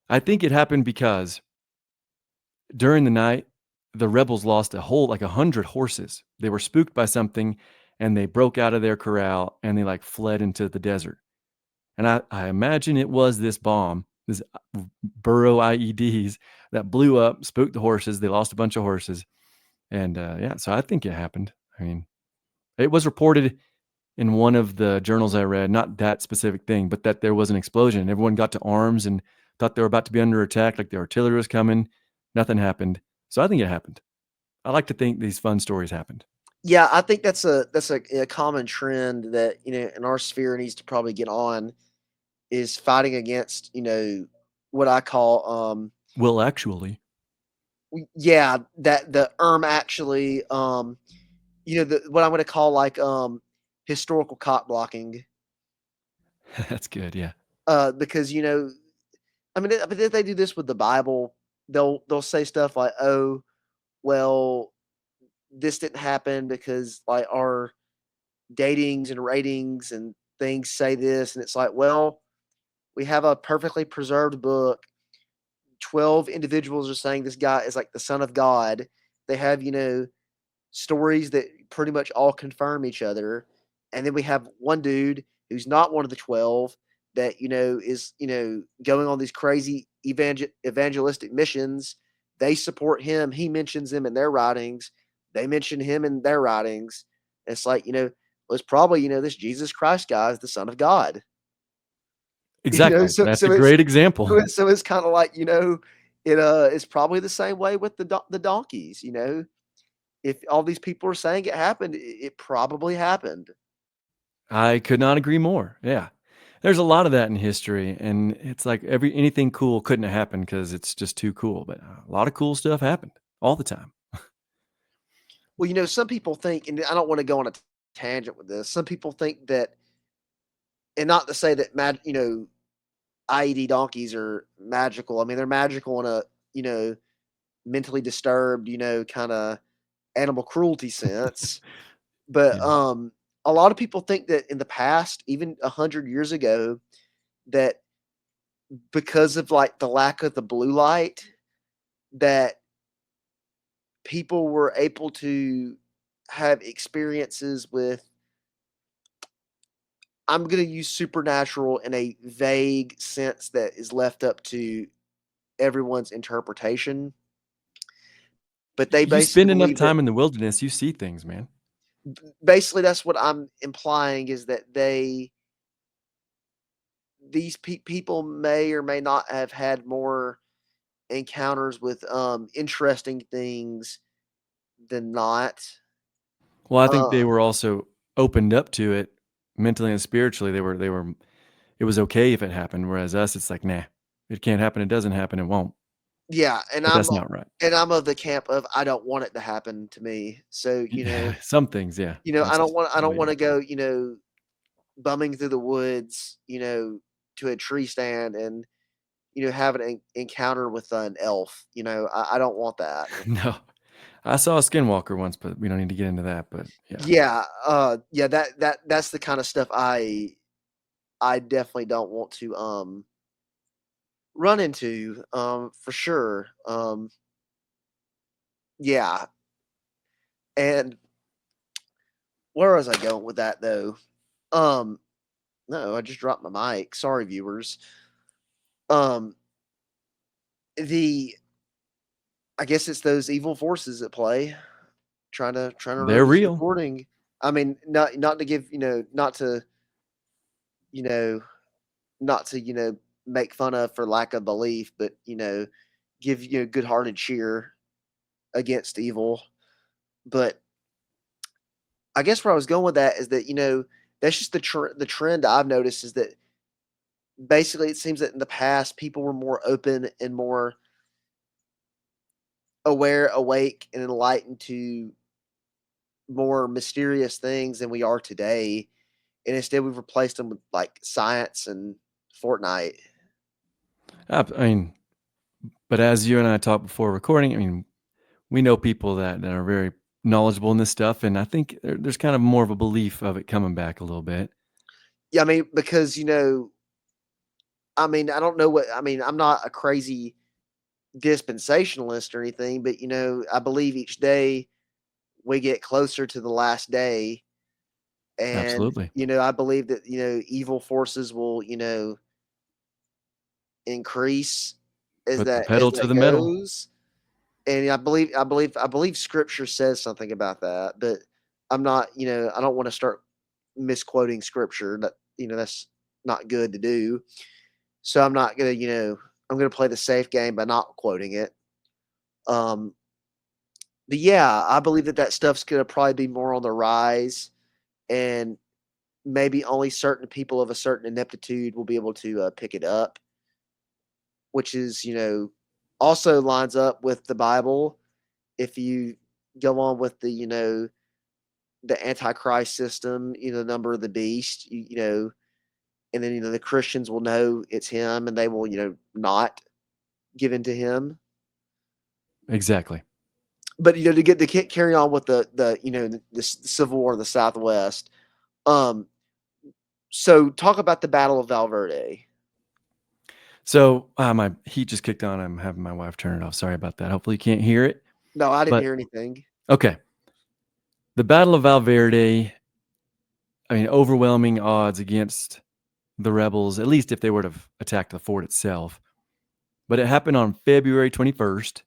I think it happened because during the night, the rebels lost a whole 100 horses. They were spooked by something and they broke out of their corral and they fled into the desert. And I imagine it was this bomb, this burro IEDs that blew up, spooked the horses. They lost a bunch of horses. And so I think it happened. I mean, it was reported in one of the journals I read, not that specific thing, but that there was an explosion. Everyone got to arms and thought they were about to be under attack, like the artillery was coming. Nothing happened. So I think it happened. I like to think these fun stories happened. Yeah, I think that's a common trend that in our sphere needs to probably get on is fighting against what I call Well, actually, yeah, that the actually what I'm going to call historical cock blocking that's good. Yeah. because I mean if they do this with the Bible, they'll say stuff like, oh, well, this didn't happen because our datings and ratings and things say this, and it's like, well, we have a perfectly preserved book. 12 individuals are saying this guy is like the son of God. They have, stories that pretty much all confirm each other. And then we have one dude who's not one of the 12 that, is, going on these crazy evangelistic missions. They support him. He mentions them in their writings. They mention him in their writings. It's like, well, it's probably, this Jesus Christ guy is the son of God. Exactly. So That's a it's great example. so it's kind of like, it's probably the same way with the donkeys, if all these people are saying it happened, it probably happened. I could not agree more. Yeah. There's a lot of that in history, and it's like anything cool couldn't have happened because it's just too cool. But a lot of cool stuff happened all the time. Well, some people think, and I don't want to go on a tangent with this. Some people think that, and not to say that IED donkeys are magical. I mean, they're magical in a mentally disturbed, kind of animal cruelty sense. But Yeah. a lot of people think that in the past, even 100 years ago, that because of the lack of the blue light, that people were able to have experiences with, I'm going to use supernatural in a vague sense that is left up to everyone's interpretation, but they You basically spend enough believe that, time in the wilderness, you see things, man. basically that's what I'm implying, is that these people may or may not have had more encounters with interesting things than not. Well, I think they uh were also opened up to it mentally and spiritually. They were it was okay if it happened, whereas us, it's like, nah, it can't happen. It doesn't happen. It won't. Yeah, But that's not right. and I'm of the camp of I don't want it to happen to me. So, Yeah, some things, yeah, that's I the don't way it want to is. go, bumming through the woods, to a tree stand and, have an encounter with an elf. I don't want that. No, I saw a skinwalker once, but we don't need to get into that. But yeah, Yeah, yeah, that's the kind of stuff I definitely don't want to run into, for sure. Yeah, and where was I going with that though? Um, no, I just dropped my mic. Sorry, viewers. Um, the I guess it's those evil forces at play trying to They're ruin this real. recording. I mean, not to give not to you know not to make fun of for lack of belief, but give good-hearted cheer against evil. But I guess where I was going with that is that that's just the trend I've noticed is that basically it seems that in the past people were more open and more aware, awake, and enlightened to more mysterious things than we are today, and instead we've replaced them with like science and Fortnite. I mean, but as you and I talked before recording, I mean, we know people that are very knowledgeable in this stuff, and I think there's kind of more of a belief of it coming back a little bit. Yeah, I mean, because I mean, I don't know what I mean. I'm not a crazy dispensationalist or anything, but I believe each day we get closer to the last day, and Absolutely. I believe that evil forces will increase Put the as pedal to that the metal. goes. And I believe Scripture says something about that, but I'm not I don't want to start misquoting Scripture. That's not good to do. So I'm not gonna I'm gonna play the safe game by not quoting it. Um, but yeah, I believe that stuff's gonna probably be more on the rise, and maybe only certain people of a certain ineptitude will be able to pick it up, which is also lines up with the Bible. If you go on with the Antichrist system, the number of the beast, and then the Christians will know it's him, and they will not give in to him. Exactly. But to carry on with the Civil War in the Southwest. Um, so talk about the Battle of Valverde. So my heat just kicked on. I'm having my wife turn it off. Sorry about that. Hopefully you can't hear it. No, I didn't But hear anything. okay, the Battle of Valverde. I mean, overwhelming odds against the rebels, at least if they were to attack the fort itself. But it happened on February 21st.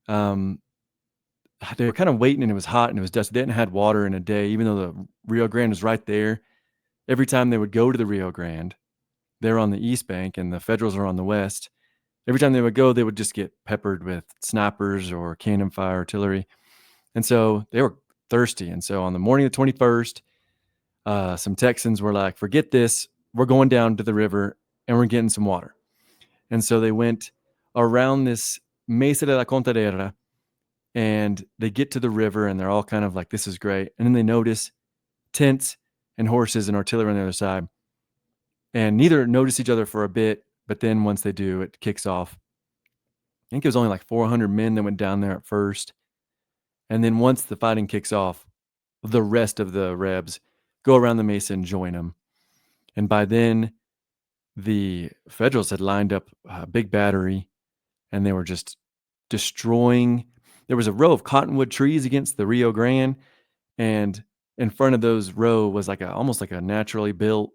Um, they were kind of waiting, and it was hot and it was dusty. They hadn't had water in a day, even though the Rio Grande was right there. Every time they would go to the Rio Grande, they're on the east bank and the Federals are on the west. Every time they would go, they would just get peppered with snipers or cannon fire artillery. And so they were thirsty. And so on the morning of the 21st, some Texans were like, forget this. We're going down to the river and we're getting some water. And so they went around this Mesa de la Contadera and they get to the river and they're all kind of like, this is great. And then they notice tents and horses and artillery on the other side. And neither notice each other for a bit. But then once they do, it kicks off. I think it was only like 400 men that went down there at first. And then once the fighting kicks off, the rest of the Rebs go around the mesa and join them. And by then, the Federals had lined up a big battery and they were just destroying. There was a row of cottonwood trees against the Rio Grande. And in front of those row was like almost like a naturally built,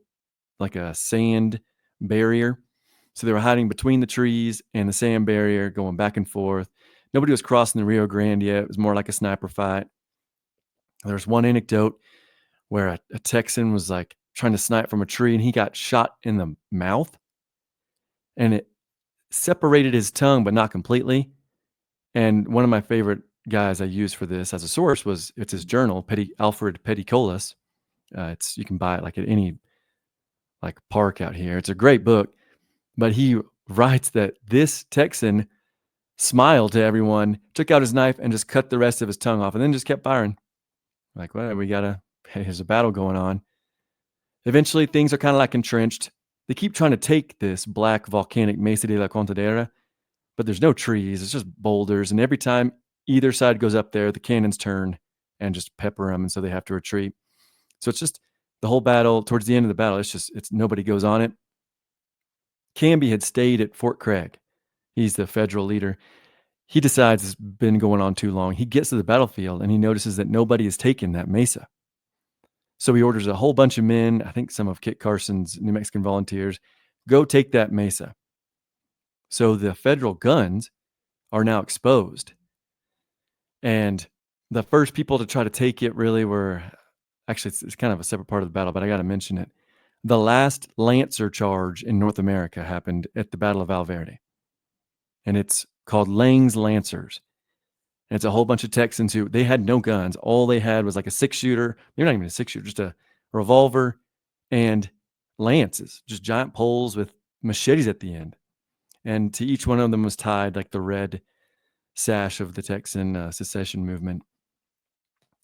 like a sand barrier. So they were hiding between the trees and the sand barrier, going back and forth. Nobody was crossing the Rio Grande yet. It was more like a sniper fight. There's one anecdote where a Texan was like trying to snipe from a tree and he got shot in the mouth and it separated his tongue, but not completely. And one of my favorite guys I used for this as a source it's his journal, Alfred Petticolas. You can buy it like at any like park out here. It's a great book, but he writes that this Texan smiled to everyone, took out his knife and just cut the rest of his tongue off and then just kept firing. Like, well, hey, there's a battle going on. Eventually, things are kind of like entrenched. They keep trying to take this black volcanic Mesa de la Contadera, but there's no trees. It's just boulders. And every time either side goes up there, the cannons turn and just pepper them. And so they have to retreat. So it's just the whole battle. Towards the end of the battle, it's nobody goes on it. Canby had stayed at Fort Craig. He's the federal leader. He decides it's been going on too long. He gets to the battlefield and he notices that nobody has taken that mesa. So he orders a whole bunch of men, I think some of Kit Carson's New Mexican volunteers, go take that mesa. So the federal guns are now exposed. And the first people to try to take it really were actually, it's kind of a separate part of the battle, but I got to mention it. The last Lancer charge in North America happened at the Battle of Valverde. And it's called Lang's Lancers. And it's a whole bunch of Texans who they had no guns. All they had was like a 6-shooter. They're not even a 6-shooter, just a revolver and lances, just giant poles with machetes at the end. And to each one of them was tied like the red sash of the Texan secession movement.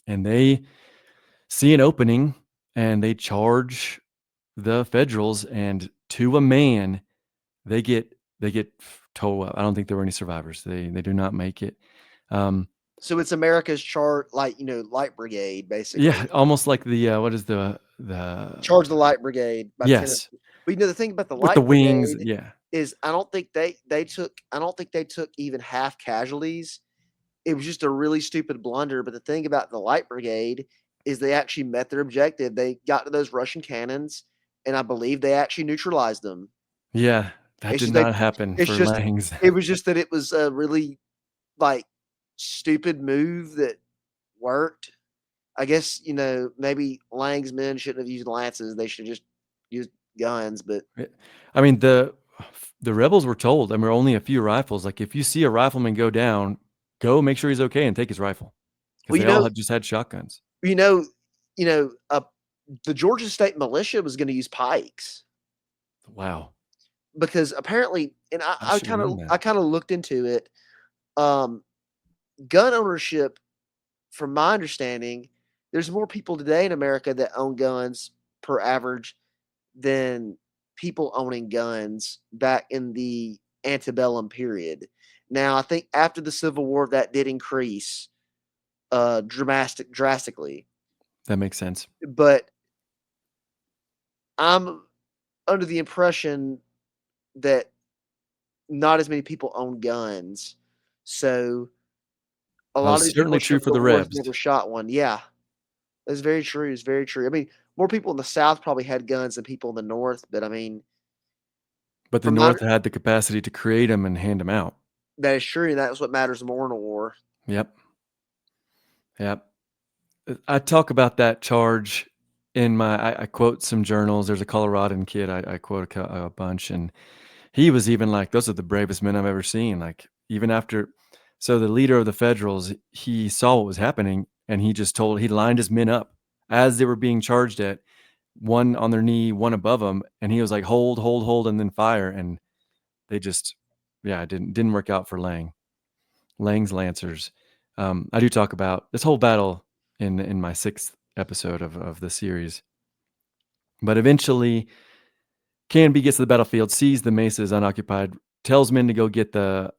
And they see an opening and they charge the Federals, and to a man, they get towed up. I don't think there were any survivors. They do not make it. So it's America's light brigade, basically. Yeah, almost like the what is the Charge the Light Brigade by yes, Tennessee. But the thing about the with the Light wings. Brigade Yeah, is I don't think they took even half casualties. It was just a really stupid blunder. But the thing about the Light Brigade is they actually met their objective. They got to those Russian cannons, and I believe they actually neutralized them. yeah, that It's did just they not happen it's for just Langs. it was just that it was a really like stupid move that worked. I guess, maybe Lang's men shouldn't have used lances. They should just use guns. But I mean, the rebels were told, I mean, only a few rifles. Like, if you see a rifleman go down, go make sure he's okay and take his rifle, because well, they all had just had shotguns. you know, you know, uh, the Georgia State Militia was going to use pikes Wow, because apparently, and I should have known that. I kind of looked into it. Um, Gun ownership, from my understanding, there's more people today in America that own guns per average than people owning guns back in the antebellum period. Now, I think after the Civil War, that did increase drastically. That makes sense. But I'm under the impression that not as many people own guns. So a Well, lot of it's these people certainly are true showing for the the wars Rebs, never shot one. Yeah, that's very true. It's very true. I mean, more people in the South probably had guns than people in the North. But I mean, but the from my North had the capacity to create them and hand them out. that is true. And that's what matters more in a war. Yep, yep. I talk about that charge in I quote some journals. There's a Coloradan kid I quote a bunch, and he was even like, "Those are the bravest men I've ever seen." Like, even after, so the leader of the Federals, he saw what was happening, and he lined his men up as they were being charged at, one on their knee, one above them, and he was like, "Hold, hold, hold," and then fire, and they just, yeah, it didn't work out for Lang's Lancers. I do talk about this whole battle in my 6th episode of the series. But eventually, Canby gets to the battlefield, sees the mesa is unoccupied, tells men to go get the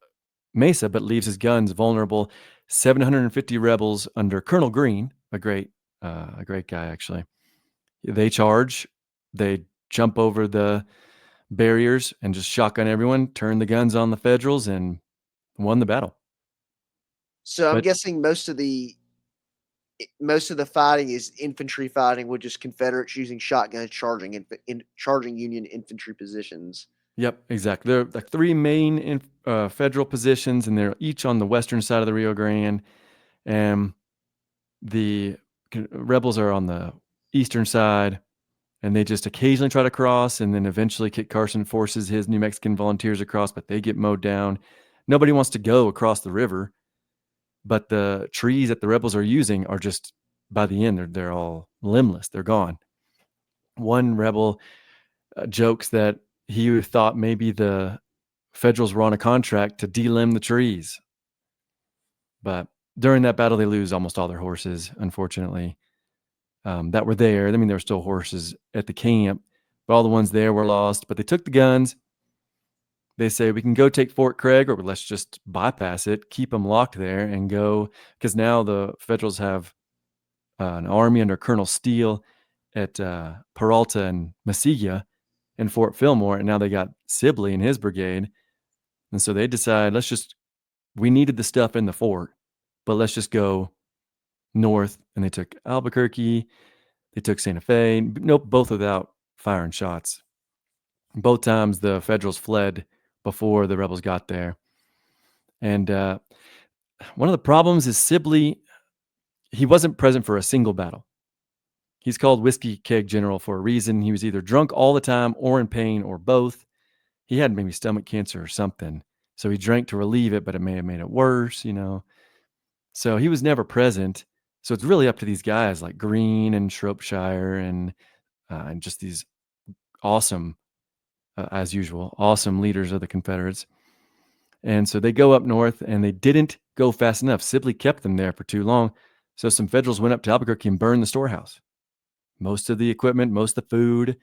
mesa, but leaves his guns vulnerable. 750 rebels under Colonel Green, a great guy actually. They charge, they jump over the barriers and just shotgun everyone, turn the guns on the Federals, and won the battle. So I'm But guessing most of the fighting is infantry fighting with just Confederates using shotguns charging Union infantry positions. yep, exactly. There are like 3 main federal positions, and they're each on the western side of the Rio Grande. And the rebels are on the eastern side, and they just occasionally try to cross, and then eventually Kit Carson forces his New Mexican volunteers across, but they get mowed down. Nobody wants to go across the river, but the trees that the rebels are using are just, by the end, they're all limbless. They're gone. One rebel jokes that he thought maybe the Federals were on a contract to delimb the trees. But during that battle, they lose almost all their horses, unfortunately, that were there. I mean, there were still horses at the camp, but all the ones there were lost. But they took the guns. They say, we can go take Fort Craig, or let's just bypass it, keep them locked there, and go. Because now the Federals have an army under Colonel Steele at Peralta and Mesilla, in Fort Fillmore, and now they got Sibley and his brigade. And so they decide, we needed the stuff in the fort, but let's just go north. And they took Albuquerque, they took Santa Fe. Nope, both without firing shots. Both times the Federals fled before the rebels got there. And one of the problems is Sibley, he wasn't present for a single battle. He's called Whiskey Keg General for a reason. He was either drunk all the time or in pain or both. He had maybe stomach cancer or something. So he drank to relieve it, but it may have made it worse, So he was never present. So it's really up to these guys like Greene and Shropshire and just these awesome, as usual, awesome leaders of the Confederates. And so they go up north, and they didn't go fast enough. Sibley kept them there for too long. So some Federals went up to Albuquerque and burned the storehouse. Most of the equipment, most of the food.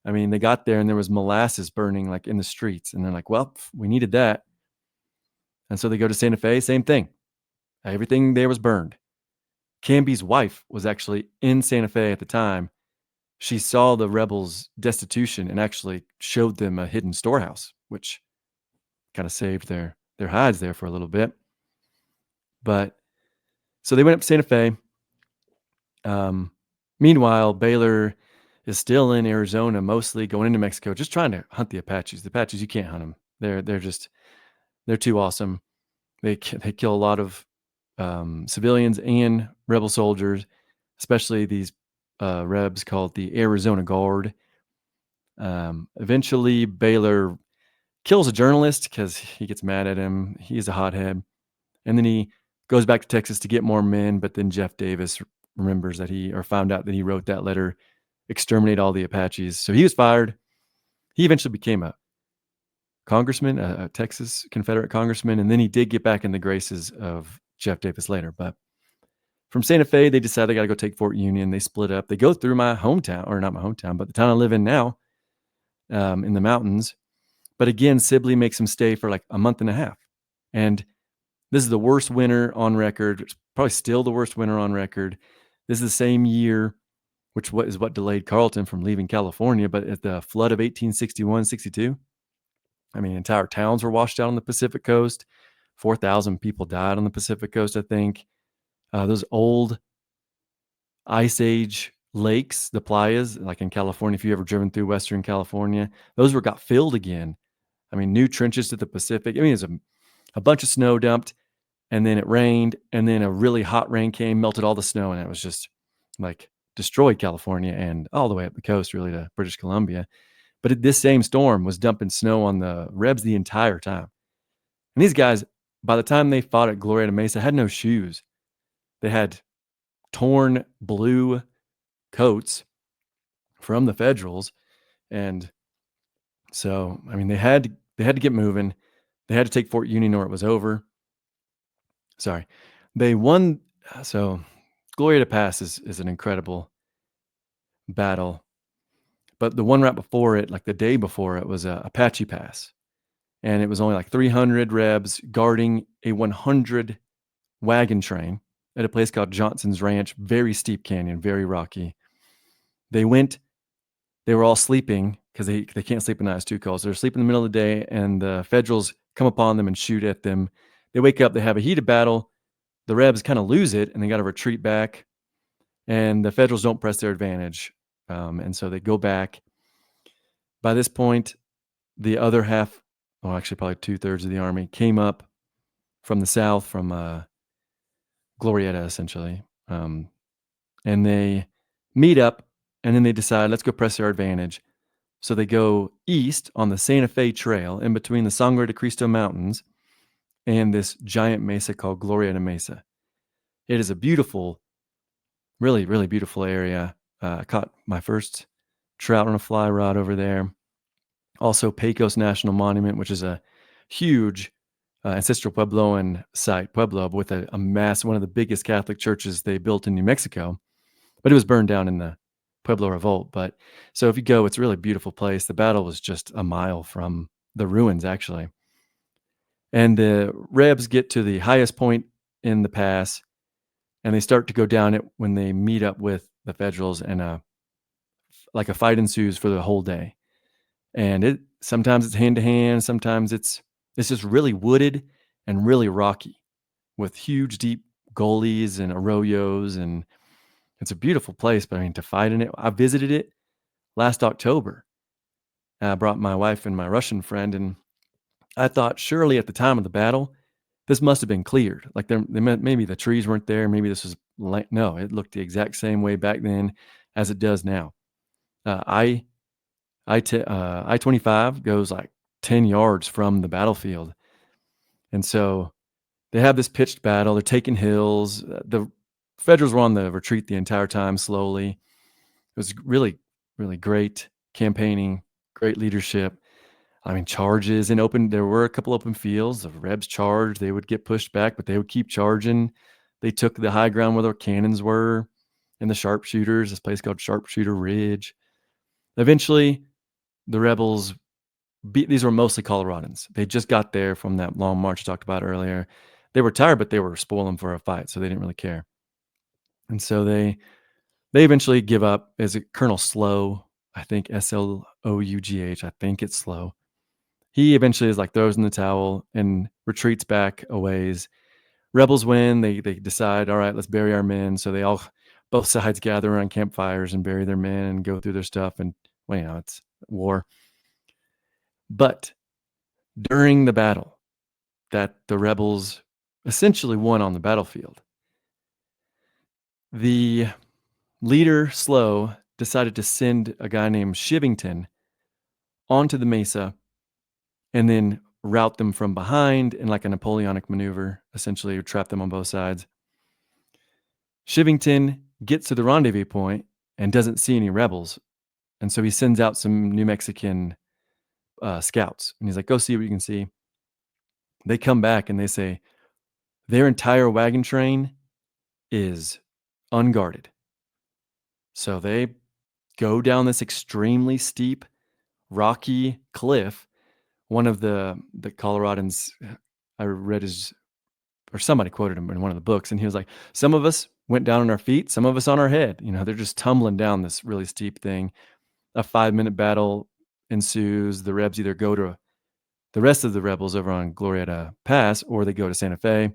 I mean, they got there and there was molasses burning like in the streets. And they're like, well, we needed that. And so they go to Santa Fe, same thing. Everything there was burned. Canby's wife was actually in Santa Fe at the time. She saw the rebels' destitution and actually showed them a hidden storehouse, which kind of saved their hides there for a little bit. But so they went up to Santa Fe. Meanwhile, Baylor is still in Arizona, mostly going into Mexico, just trying to hunt the Apaches. The Apaches, you can't hunt them. They're too awesome. They kill a lot of civilians and rebel soldiers, especially these rebs called the Arizona Guard. Eventually, Baylor kills a journalist because he gets mad at him. He's a hothead. And then he goes back to Texas to get more men. But then Jeff Davis remembers that found out that he wrote that letter, exterminate all the Apaches. So he was fired. He eventually became a congressman, a Texas Confederate congressman. And then he did get back in the graces of Jeff Davis later. But from Santa Fe, they decide they got to go take Fort Union. They split up. They go through my hometown, or not my hometown, but the town I live in now, in the mountains. But again, Sibley makes them stay for like a month and a half. And this is the worst winter on record. It's probably still the worst winter on record. This is the same year, which is what delayed Carleton from leaving California. But at the flood of 1861-62, I mean, entire towns were washed out on the Pacific coast. 4,000 people died on the Pacific coast, I think. Those old Ice Age lakes, the playas, like in California, if you've ever driven through Western California, those got filled again. I mean, new trenches to the Pacific. I mean, it's a bunch of snow dumped, and then it rained, and then a really hot rain came, melted all the snow, and it was just like destroyed California and all the way up the coast, really, to British Columbia. But this same storm was dumping snow on the Rebs the entire time. And these guys, by the time they fought at Glorieta Mesa, had no shoes. They had torn blue coats from the Federals. And so, I mean, they had to get moving. They had to take Fort Union or it was over. Sorry. They won. So Glorieta Pass is an incredible battle. But the one right before it, like the day before it, was Apache Pass. And it was only like 300 Rebs guarding a 100 wagon train at a place called Johnson's Ranch. Very steep canyon, very rocky. They were all sleeping because they can't sleep at night. It's too cold. So they're sleeping in the middle of the day, and the Federals come upon them and shoot at them. They wake up. They have a heated battle. The Rebs kind of lose it, and they got to retreat back. And the Federals don't press their advantage. And so they go back. By this point, the other half, well, actually probably 2/3 of the army, came up from the south, from Glorieta, essentially. And they meet up, and then they decide, let's go press our advantage. So they go east on the Santa Fe Trail in between the Sangre de Cristo Mountains and this giant mesa called Glorieta Mesa. It is a beautiful, really, really beautiful area. I caught my first trout on a fly rod over there. Also, Pecos National Monument, which is a huge ancestral Puebloan site, Pueblo, with a one of the biggest Catholic churches they built in New Mexico. But it was burned down in the Pueblo Revolt. But so if you go, it's a really beautiful place. The battle was just a mile from the ruins, actually. And the Rebs get to the highest point in the pass, and they start to go down it when they meet up with the Federals, and like a fight ensues for the whole day. and it sometimes it's hand to hand, sometimes it's just really wooded and really rocky with huge deep gullies and arroyos, and it's a beautiful place. But I mean, to fight in it, I visited it last October. I brought my wife and my Russian friend, and I thought surely at the time of the battle, this must have been cleared. Like maybe the trees weren't there. Maybe this was no. It looked the exact same way back then as it does now. I-25 goes like 10 yards from the battlefield, and so they have this pitched battle. They're taking hills. The Federals were on the retreat the entire time, slowly. It was really, really great campaigning, great leadership. I mean, charges in open. There were a couple open fields. The Rebs charged. They would get pushed back, but they would keep charging. They took the high ground where their cannons were, and the sharpshooters. This place called Sharpshooter Ridge. Eventually, the rebels beat. These were mostly Coloradans. They just got there from that long march I talked about earlier. They were tired, but they were spoiling for a fight, so they didn't really care. And so they eventually give up. Is it Colonel Slough? I think Slough. I think it's Slough. He eventually is like throws in the towel and retreats back a ways. Rebels win. They decide, all right, let's bury our men. So they all, both sides gather around campfires and bury their men and go through their stuff. And well, it's war. But during the battle that the rebels essentially won on the battlefield, the leader Slough decided to send a guy named Shivington onto the mesa and then rout them from behind in like a Napoleonic maneuver, essentially trap them on both sides. Shivington gets to the rendezvous point and doesn't see any rebels. And so he sends out some New Mexican scouts. And he's like, go see what you can see. They come back and they say their entire wagon train is unguarded. So they go down this extremely steep, rocky cliff. One of the Coloradans I read his, or somebody quoted him in one of the books, and he was like, some of us went down on our feet, some of us on our head. They're just tumbling down this really steep thing. A 5-minute battle ensues. The Rebs either go to the rest of the rebels over on Glorieta Pass, or they go to Santa Fe,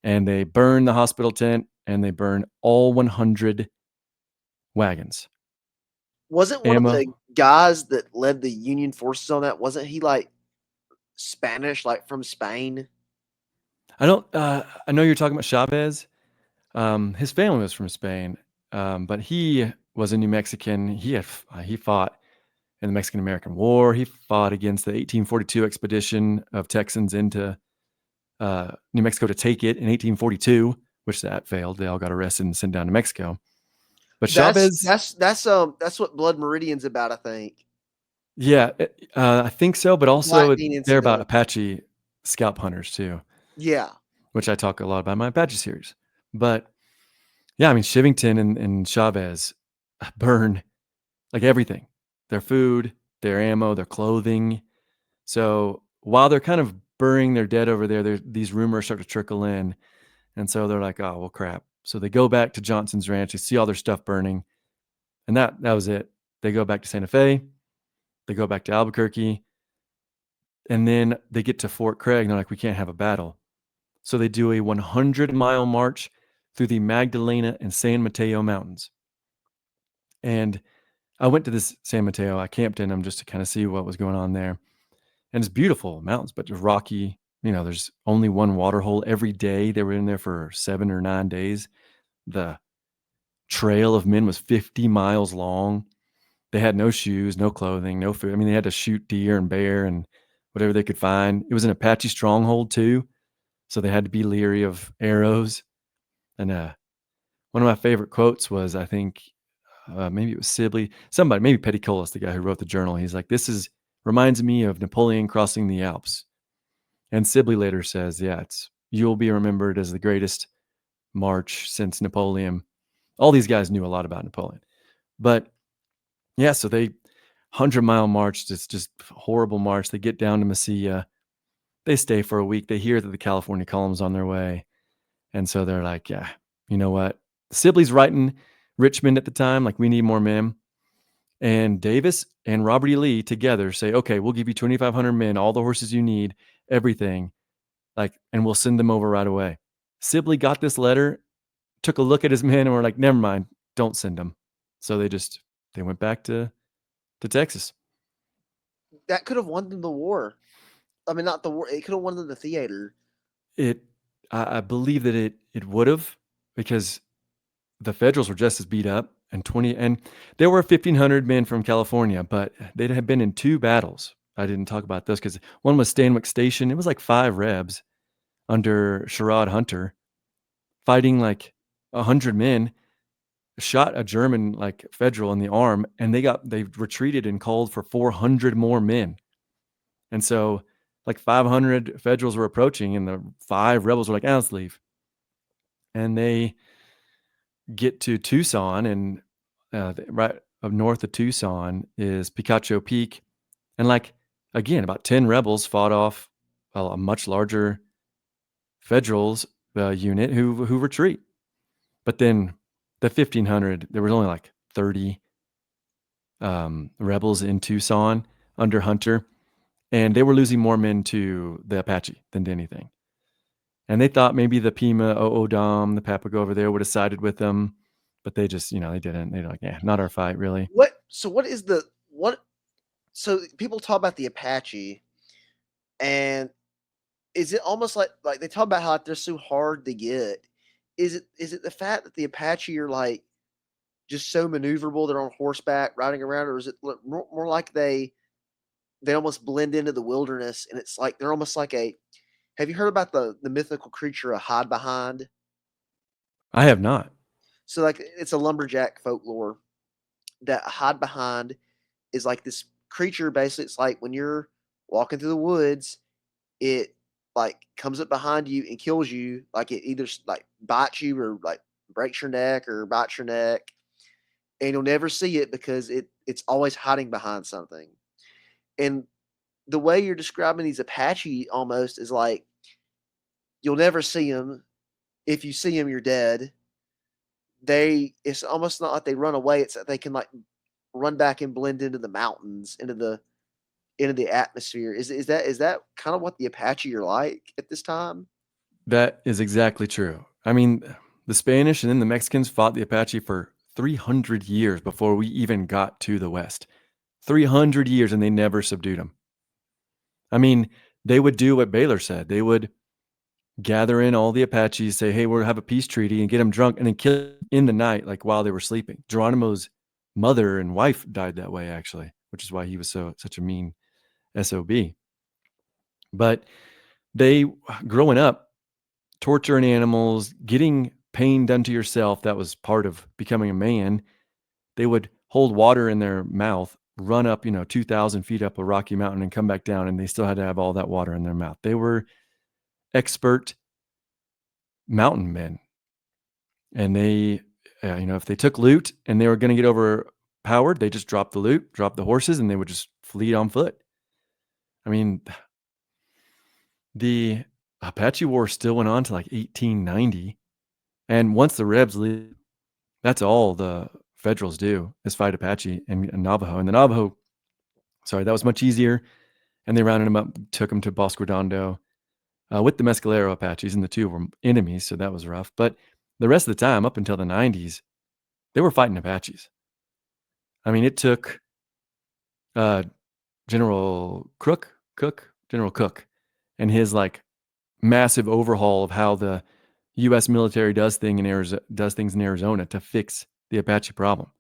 and they burn the hospital tent, and they burn all 100 wagons. Wasn't one of Ammo. the guys that led the Union forces on that, wasn't he like Spanish, like from Spain? I don't. I know you're talking about Chavez. His family was from Spain, but he was a New Mexican. He fought in the Mexican-American War. He fought against the 1842 expedition of Texans into New Mexico to take it in 1842, which that failed. They all got arrested and sent down to Mexico. But That's Chavez, that's that's what Blood Meridian's about, I think. yeah, I think so. But also, Lightning they're about incident. Apache scalp hunters too, Yeah. which I talk a lot about in my Apache series. But yeah, I mean, Shivington and Chavez burn like everything, their food, their ammo, their clothing. So while they're kind of burying their dead over there, these rumors start to trickle in. And so they're like, oh, well, crap. So they go back to Johnson's ranch. They see all their stuff burning. And that was it. They go back to Santa Fe. They go back to Albuquerque. And then they get to Fort Craig. And they're like, we can't have a battle. So they do a 100-mile march through the Magdalena and San Mateo Mountains. And I went to this San Mateo. I camped in them just to kind of see what was going on there. And it's beautiful mountains, but just rocky. There's only one water hole every day. They were in there for 7 or 9 days. The trail of men was 50 miles long. They had no shoes, no clothing, no food. I mean, they had to shoot deer and bear and whatever they could find. It was an Apache stronghold too, so they had to be leery of arrows. And one of my favorite quotes was, I think, maybe it was Sibley, somebody, maybe Petticolas, the guy who wrote the journal. He's like, this reminds me of Napoleon crossing the Alps. And Sibley later says, yeah, you'll be remembered as the greatest march since Napoleon. All these guys knew a lot about Napoleon. But yeah, so they 100-mile march, it's just horrible march. They get down to Mesilla. They stay for a week. They hear that the California column's on their way. And so they're like, yeah, you know what? Sibley's writing Richmond at the time, like, we need more men. And Davis and Robert E. Lee together say, okay, we'll give you 2,500 men, all the horses you need, everything, like, and we'll send them over right away. Sibley got this letter, took a look at his men, and were like, never mind, don't send them. So they went back to Texas. That could have won them the war. I mean, not the war. It could have won them the theater. It, I believe that it would have, because the Federals were just as beat up, and there were 1,500 men from California, but they had been in 2 battles. I didn't talk about those because one was Stanwix Station. It was like 5 Rebs under Sherrod Hunter fighting like 100 men, shot a German like Federal in the arm, and they retreated and called for 400 more men. And so like 500 Federals were approaching, and the 5 rebels were like, let's leave. And they get to Tucson, and right up north of Tucson is Picacho Peak. And like, again, about 10 rebels fought off a much larger Federals unit who retreat. But then the 1,500, there was only like 30 rebels in Tucson under Hunter, and they were losing more men to the Apache than to anything. And they thought maybe the Pima, O'Dom, the Papago over there would have sided with them, but they just, they didn't. They're like, yeah, not our fight, really. What? So what is the what? So people talk about the Apache, and is it almost like they talk about how they're so hard to get? Is it the fact that the Apache are like just so maneuverable? They're on horseback riding around, or is it more like they almost blend into the wilderness, and it's like they're almost like a. Have you heard about the mythical creature a hide behind? I have not. So like it's a lumberjack folklore that a hide behind is like this creature. Basically, it's like when you're walking through the woods, it like comes up behind you and kills you. Like it either like bites you or like breaks your neck or bites your neck, and you'll never see it because it's always hiding behind something. And the way you're describing these Apache almost is like you'll never see them. If you see them, you're dead. It's almost not like they run away. It's that they can like run back and blend into the mountains, into the atmosphere. Is that kind of what the Apache are like at this time? That is exactly true. I mean, the Spanish and then the Mexicans fought the Apache for 300 years before we even got to the West. 300 years, and they never subdued them. I mean, they would do what Baylor said. They would gather in all the Apaches, say, hey, we'll have a peace treaty, and get them drunk, and then kill them in the night, like while they were sleeping. Geronimo's mother and wife died that way, actually, which is why he was such a mean SOB. But they, growing up, torturing animals, getting pain done to yourself, that was part of becoming a man. They would hold water in their mouth, run up, 2,000 feet up a rocky mountain and come back down, and they still had to have all that water in their mouth. They were expert mountain men. And they, if they took loot and they were going to get overpowered, they just dropped the loot, dropped the horses, and they would just flee on foot. I mean, the Apache War still went on to like 1890. And once the Rebs leave, that's all the Federals do is fight Apache and Navajo. And the Navajo, that was much easier. And they rounded them up, took them to Bosque Redondo with the Mescalero Apaches, and the two were enemies, so that was rough. But the rest of the time, up until the 90s, they were fighting Apaches. I mean, it took General Cook, and his like massive overhaul of how the U.S. military does things in Arizona to fix the Apache problem.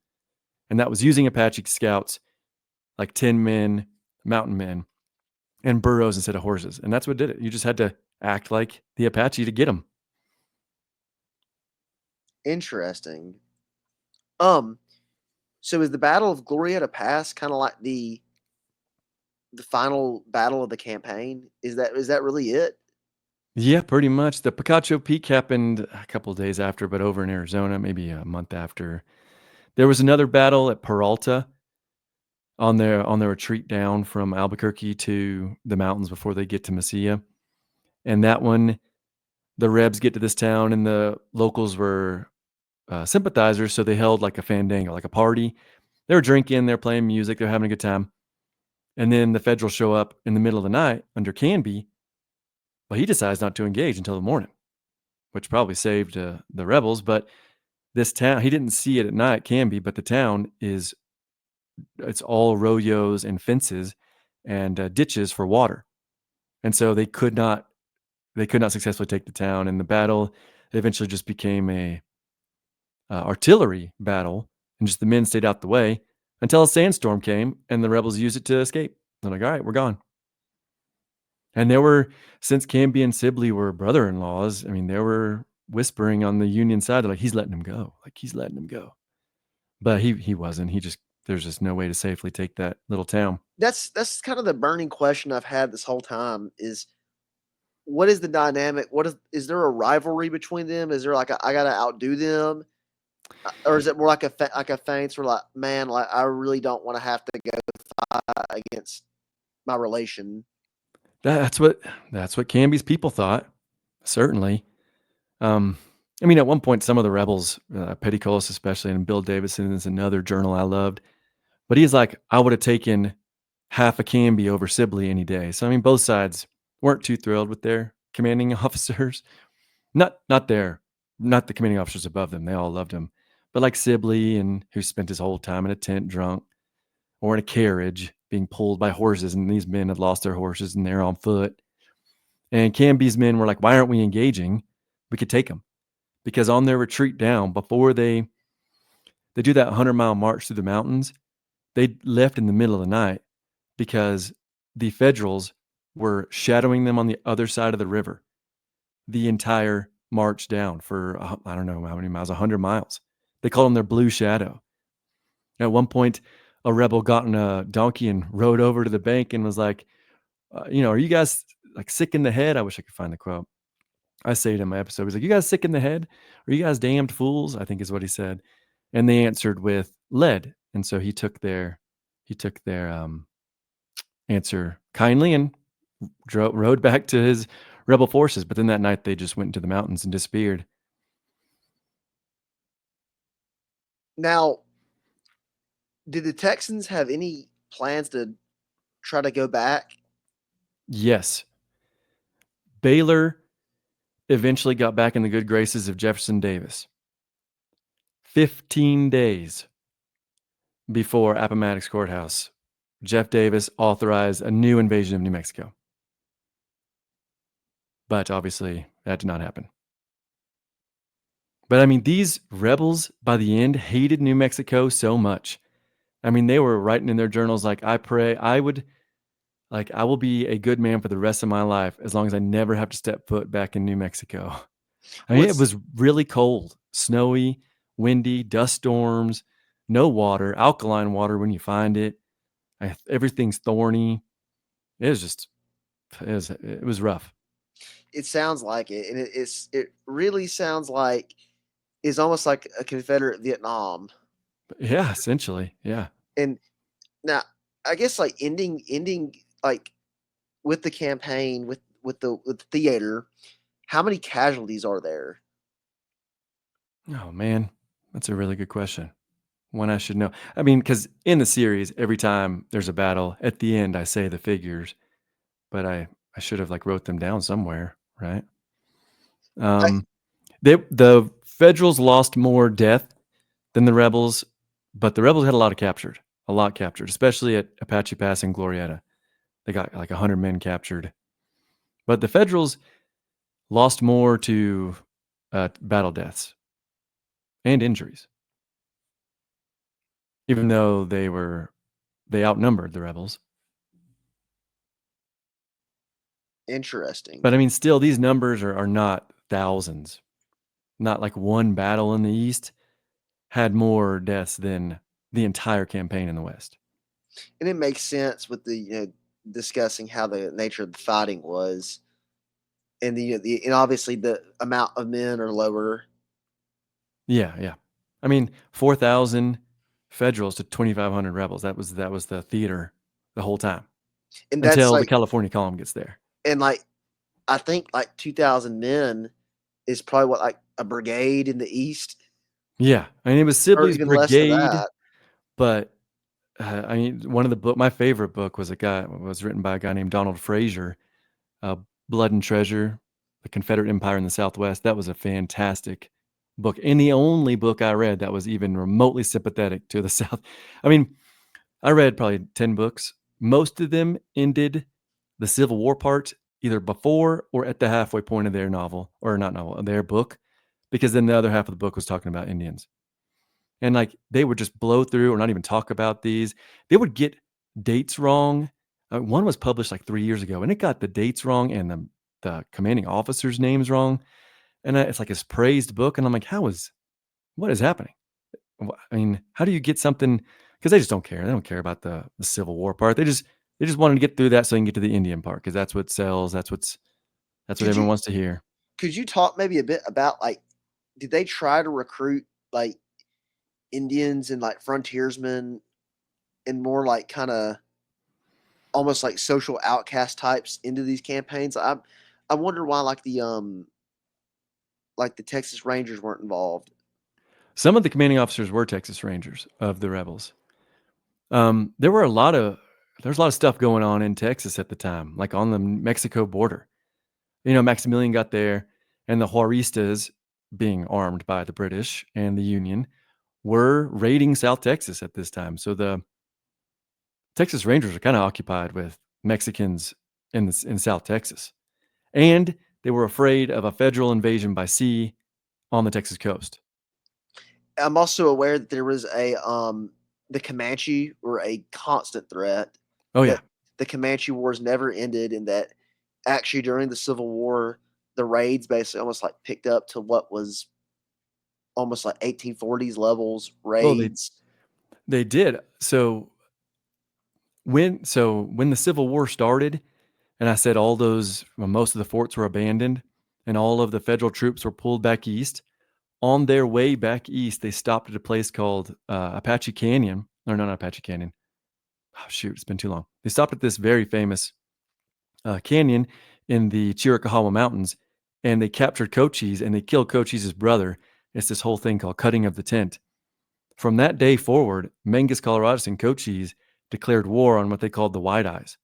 And that was using Apache scouts, like 10 men, mountain men, and burros instead of horses. And that's what did it. You just had to act like the Apache to get them. Interesting. So is the Battle of Glorieta Pass kind of like the final battle of the campaign? Is that really it? Yeah, pretty much. The Picacho Peak happened a couple of days after, but over in Arizona, maybe a month after. There was another battle at Peralta on their retreat down from Albuquerque to the mountains before they get to Mesilla. And that one, the Rebs get to this town, and the locals were sympathizers, so they held like a fandango, like a party. They're drinking, they're playing music, they're having a good time. And then the Federals show up in the middle of the night under Canby, but he decides not to engage until the morning, which probably saved the rebels. But this town, he didn't see it at night, Canby, but the town it's all rodeos and fences and ditches for water. And so they could not successfully take the town. And the battle eventually just became a artillery battle, and just the men stayed out the way until a sandstorm came and the rebels used it to escape. They're like, all right, we're gone. And since Canby and Sibley were brother-in-laws, I mean, they were whispering on the Union side, like, he's letting him go. Like, he's letting him go. But he wasn't. There's just no way to safely take that little town. That's kind of the burning question I've had this whole time is what is the dynamic? Is there a rivalry between them? Is there like I gotta outdo them? Or is it more like a feint where like, man, like I really don't want to have to go fight against my relation? That's what Canby's people thought, certainly. Um, I mean, at one point, some of the rebels, Petticolas especially, and Bill Davison is another journal I loved. But he's like, I would have taken half a Canby over Sibley any day. So I mean, both sides weren't too thrilled with their commanding officers. Not the commanding officers above them. They all loved him. But like Sibley, and who spent his whole time in a tent drunk or in a carriage being pulled by horses, and these men had lost their horses and they're on foot. And Canby's men were like, why aren't we engaging? We could take them. Because on their retreat down, before they do that 100-mile march through the mountains, they left in the middle of the night because the Federals were shadowing them on the other side of the river the entire march down for, I don't know how many miles, 100 miles. They called them their blue shadow. At one point, a rebel got on a donkey and rode over to the bank and was like, are you guys like sick in the head? I wish I could find the quote. I say it in my episode. He's like, you guys sick in the head? Are you guys damned fools? I think is what he said. And they answered with lead. And so he took their answer kindly and rode back to his rebel forces. But then that night they just went into the mountains and disappeared. Now, did the Texans have any plans to try to go back? Yes. Baylor eventually got back in the good graces of Jefferson Davis. 15 days before Appomattox Courthouse, Jeff Davis authorized a new invasion of New Mexico. But obviously, that did not happen. But I mean, these rebels by the end hated New Mexico so much. I mean, they were writing in their journals like, I will be a good man for the rest of my life as long as I never have to step foot back in New Mexico. I mean, it was really cold, snowy, windy, dust storms, no water, alkaline water when you find it. Everything's thorny. It was rough. It sounds like it, and it really sounds like it's almost like a Confederate Vietnam. But yeah, essentially, yeah. And now, I guess like ending like with the campaign with the theater, how many casualties are there? Oh man, that's a really good question. One I should know. I mean, because in the series, every time there's a battle, at the end I say the figures, but I should have like wrote them down somewhere, right? I, Um, the Federals lost more death than the rebels, but the rebels had a lot captured, especially at Apache Pass and Glorieta. They got like 100 men captured, but the Federals lost more to battle deaths and injuries, even though they outnumbered the rebels. Interesting. But I mean, still, these numbers are not thousands. Not like one battle in the East had more deaths than the entire campaign in the West. And it makes sense with the discussing how the nature of the fighting was, and and obviously the amount of men are lower. Yeah, yeah. I mean, 4,000 Federals to 2,500 rebels. That was the theater the whole time And that's until the like, California column gets there. and like I think like 2,000 men is probably what like a brigade in the East, Yeah, I mean, it was or Sibley's even less than brigade, that. but I mean, one of the book my favorite book was written by a guy named Donald Frazier, uh, Blood and Treasure: The Confederate Empire in the Southwest. That was a fantastic book, and the only book I read that was even remotely sympathetic to the South. I mean, I read probably 10 books. Most of them ended the Civil War part either before or at the halfway point of their novel, or not novel, their book, because then the other half of the book was talking about Indians. And like they would just blow through or not even talk about these. They would get dates wrong. One was published like 3 years ago, and it got the dates wrong and the commanding officer's names wrong. And it's like his praised book, and I'm like, what is happening? I mean, how do you get something? Because they just don't care. They don't care about the Civil War part. They just wanted to get through that so they can get to the Indian part because that's what sells. That's what Could you everyone wants to hear. could you talk maybe a bit about like did they try to recruit like Indians and like frontiersmen and more like kind of almost like social outcast types into these campaigns? I wonder why like the Texas Rangers weren't involved. Some of the commanding officers were Texas Rangers of the rebels. There were a lot of there's a lot of stuff going on in Texas at the time, like on the Mexico border. Maximilian got there, and the Juaristas, being armed by the British and the Union, were raiding South Texas at this time. So the Texas Rangers are kind of occupied with Mexicans in South Texas, and they were afraid of a federal invasion by sea on the Texas coast. I'm also aware that there was the Comanche were a constant threat, Oh yeah. that the Comanche Wars never ended, and that actually during the Civil War, the raids basically almost like picked up to what was almost like 1840s levels Oh, they raids. they did. So when the Civil War started, and I said most of the forts were abandoned, and all of the federal troops were pulled back east. On their way back east, they stopped at a place called Apache Canyon. Or no, not Apache Canyon. Oh, shoot, it's been too long. They stopped at this very famous canyon in the Chiricahua Mountains, and they captured Cochise and they killed Cochise's brother. It's this whole thing called cutting of the tent. From that day forward, Mangus Coloradus and Cochise declared war on what they called the White Eyes.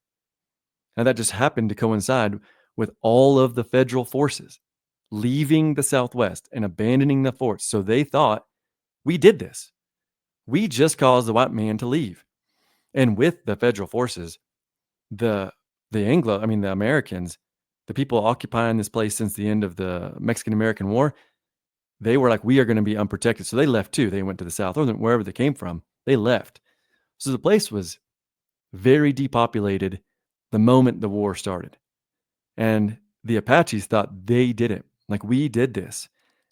And that just happened to coincide with all of the federal forces leaving the Southwest and abandoning the forts. So they thought, we did this. We just caused the white man to leave. And with the federal forces, the the Americans, the people occupying this place since the end of the Mexican American War, they were like, we are going to be unprotected. So they left too. They went to the South or wherever they came from. They left. So the place was very depopulated the moment the war started. And the Apaches thought they did it. Like, we did this.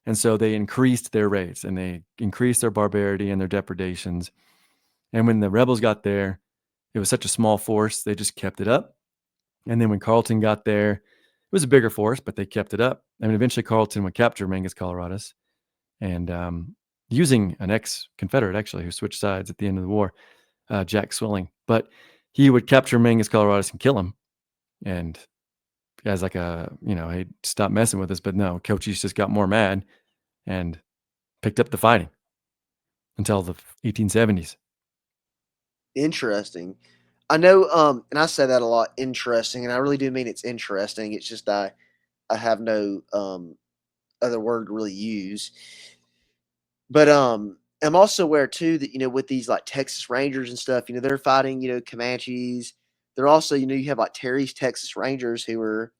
And so they increased their raids and they increased their barbarity and their depredations. And when the rebels got there, it was such a small force, they just kept it up. And then when Carleton got there, it was a bigger force, but they kept it up. I mean, eventually Carleton would capture Mangus Coloradus and using an ex-Confederate, actually, who switched sides at the end of the war, Jack Swilling. But he would capture Mangus Coloradus and kill him. And as like hey, stop messing with us. But no, Cochise just got more mad and picked up the fighting until the 1870s. Interesting. I know, and I say that a lot, interesting, and I really do mean it's interesting. It's just I have no other word to really use. But I'm also aware too that with these like Texas Rangers and stuff, they're fighting Comanches. They're also you have like Terry's Texas Rangers who are.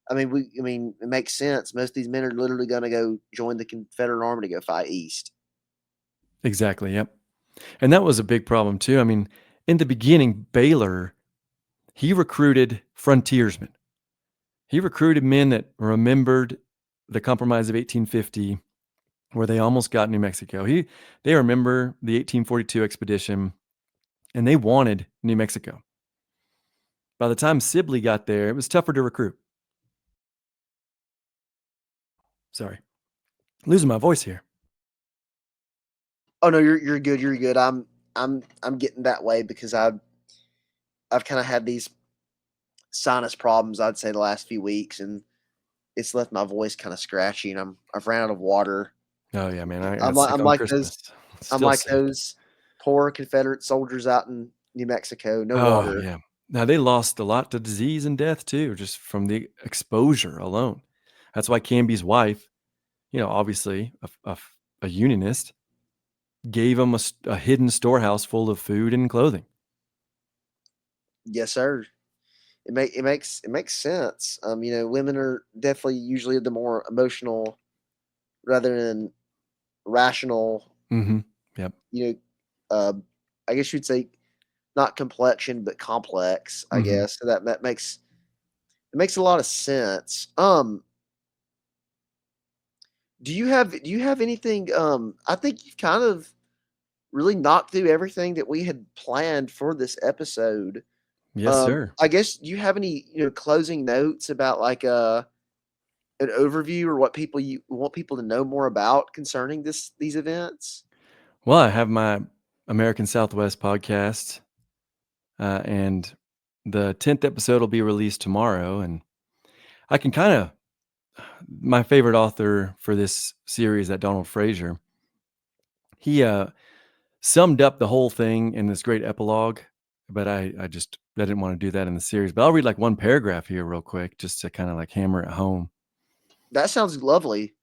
I mean, it makes sense. Most of these men are literally going to go join the Confederate Army to go fight east. Exactly. Yep. And that was a big problem too. I mean, in the beginning, Baylor, he recruited frontiersmen. He recruited men that remembered the Compromise of 1850, where they almost got New Mexico. They remember the 1842 expedition, and they wanted New Mexico. By the time Sibley got there, it was tougher to recruit. Sorry, losing my voice here. Oh no, you're good. You're good. I'm getting that way because I've kind of had these sinus problems. I'd say the last few weeks, and it's left my voice kind of scratchy, and I've ran out of water. Oh yeah, man, I I'm got like sick I'm on like those Christmas. I'm Still like sick. those poor Confederate soldiers out in New Mexico, no Oh, water. yeah. Now they lost a lot to disease and death too, just from the exposure alone. That's why Canby's wife, obviously a unionist, gave him a hidden storehouse full of food and clothing. Yes, sir. It makes sense. Women are definitely usually the more emotional rather than rational. Mhm. Yep. You know, uh, I guess you'd say not complexion, but complex. I Mhm. guess so that makes it makes a lot of sense. Do you have anything? I think you've kind of really knocked through everything that we had planned for this episode. Yes, sir. I guess do you have any closing notes about like an overview or what people you want people to know more about concerning these events? Well, I have my American Southwest podcast, and the 10th episode will be released tomorrow. And I can kind of, my favorite author for this series, that Donald Frazier, he summed up the whole thing in this great epilogue. But I didn't want to do that in the series. But I'll read like one paragraph here real quick, just to kind of like hammer it home. That sounds lovely.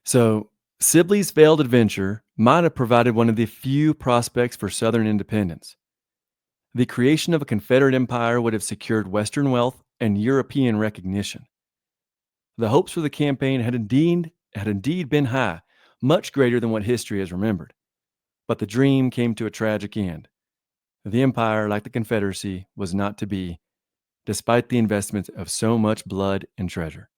So, Sibley's failed adventure might have provided one of the few prospects for Southern independence. The creation of a Confederate empire would have secured Western wealth and European recognition. The hopes for the campaign had indeed been high, much greater than what history has remembered. But the dream came to a tragic end. The empire, like the Confederacy, was not to be, despite the investment of so much blood and treasure.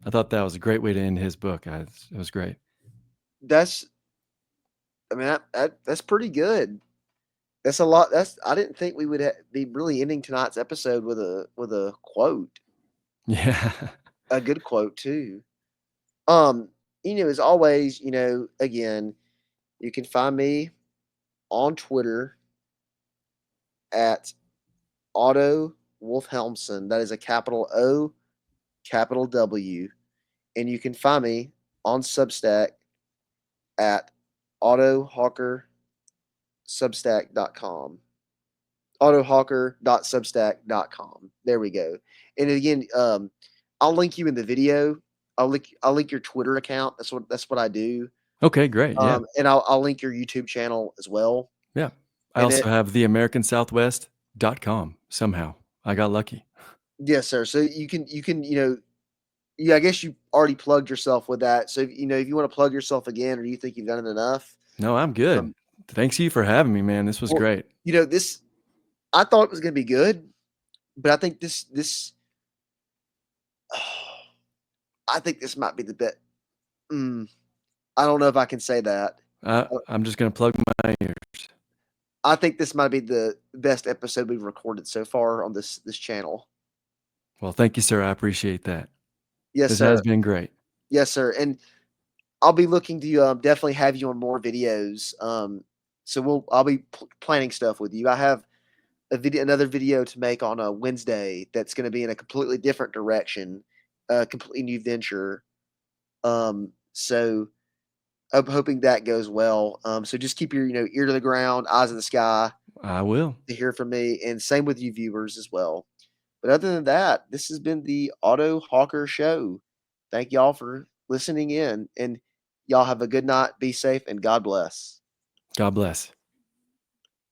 I thought that was a great way to end his book. It was great. That's I mean that's pretty good. That's a lot. I didn't think we would be really ending tonight's episode with a quote, Yeah. a good quote too. Um, as always, again, you can find me on Twitter at Otto Wolfhelmson. That is a capital O, capital W. And you can find me on Substack at autohawkersubstack.com. Autohawker.substack.com. There we go. And again, I'll link you in the video. I'll link your Twitter account. That's what I do. Okay, great. Yeah. And I'll link your YouTube channel as well. Yeah. I And also it have theamericansouthwest.com somehow. I got lucky. Yes, sir. So yeah, I guess you already plugged yourself with that. So if you want to plug yourself again, or you think you've done it enough, No, I'm good. um, Thanks you for having me, man. This was well, great. this I thought it was going to be good, but I think this I think this might be the best. Mm, I don't know if I can say that. Uh, I'm just going to plug my ears. I think this might be the best episode we've recorded so far on this channel. Well, thank you, sir. I appreciate that. Yes, This has sir. been great. Yes, sir. And I'll be looking to definitely have you on more videos. So I'll be planning stuff with you. I have another video to make on a Wednesday that's going to be in a completely different direction, a completely new venture. So I'm hoping that goes well. So just keep your ear to the ground, eyes in the sky I will. to hear from me, and same with you viewers as well. But other than that, this has been the Auto Hawker Show. Thank y'all for listening in, and y'all have a good night. Be safe, and God bless. God bless.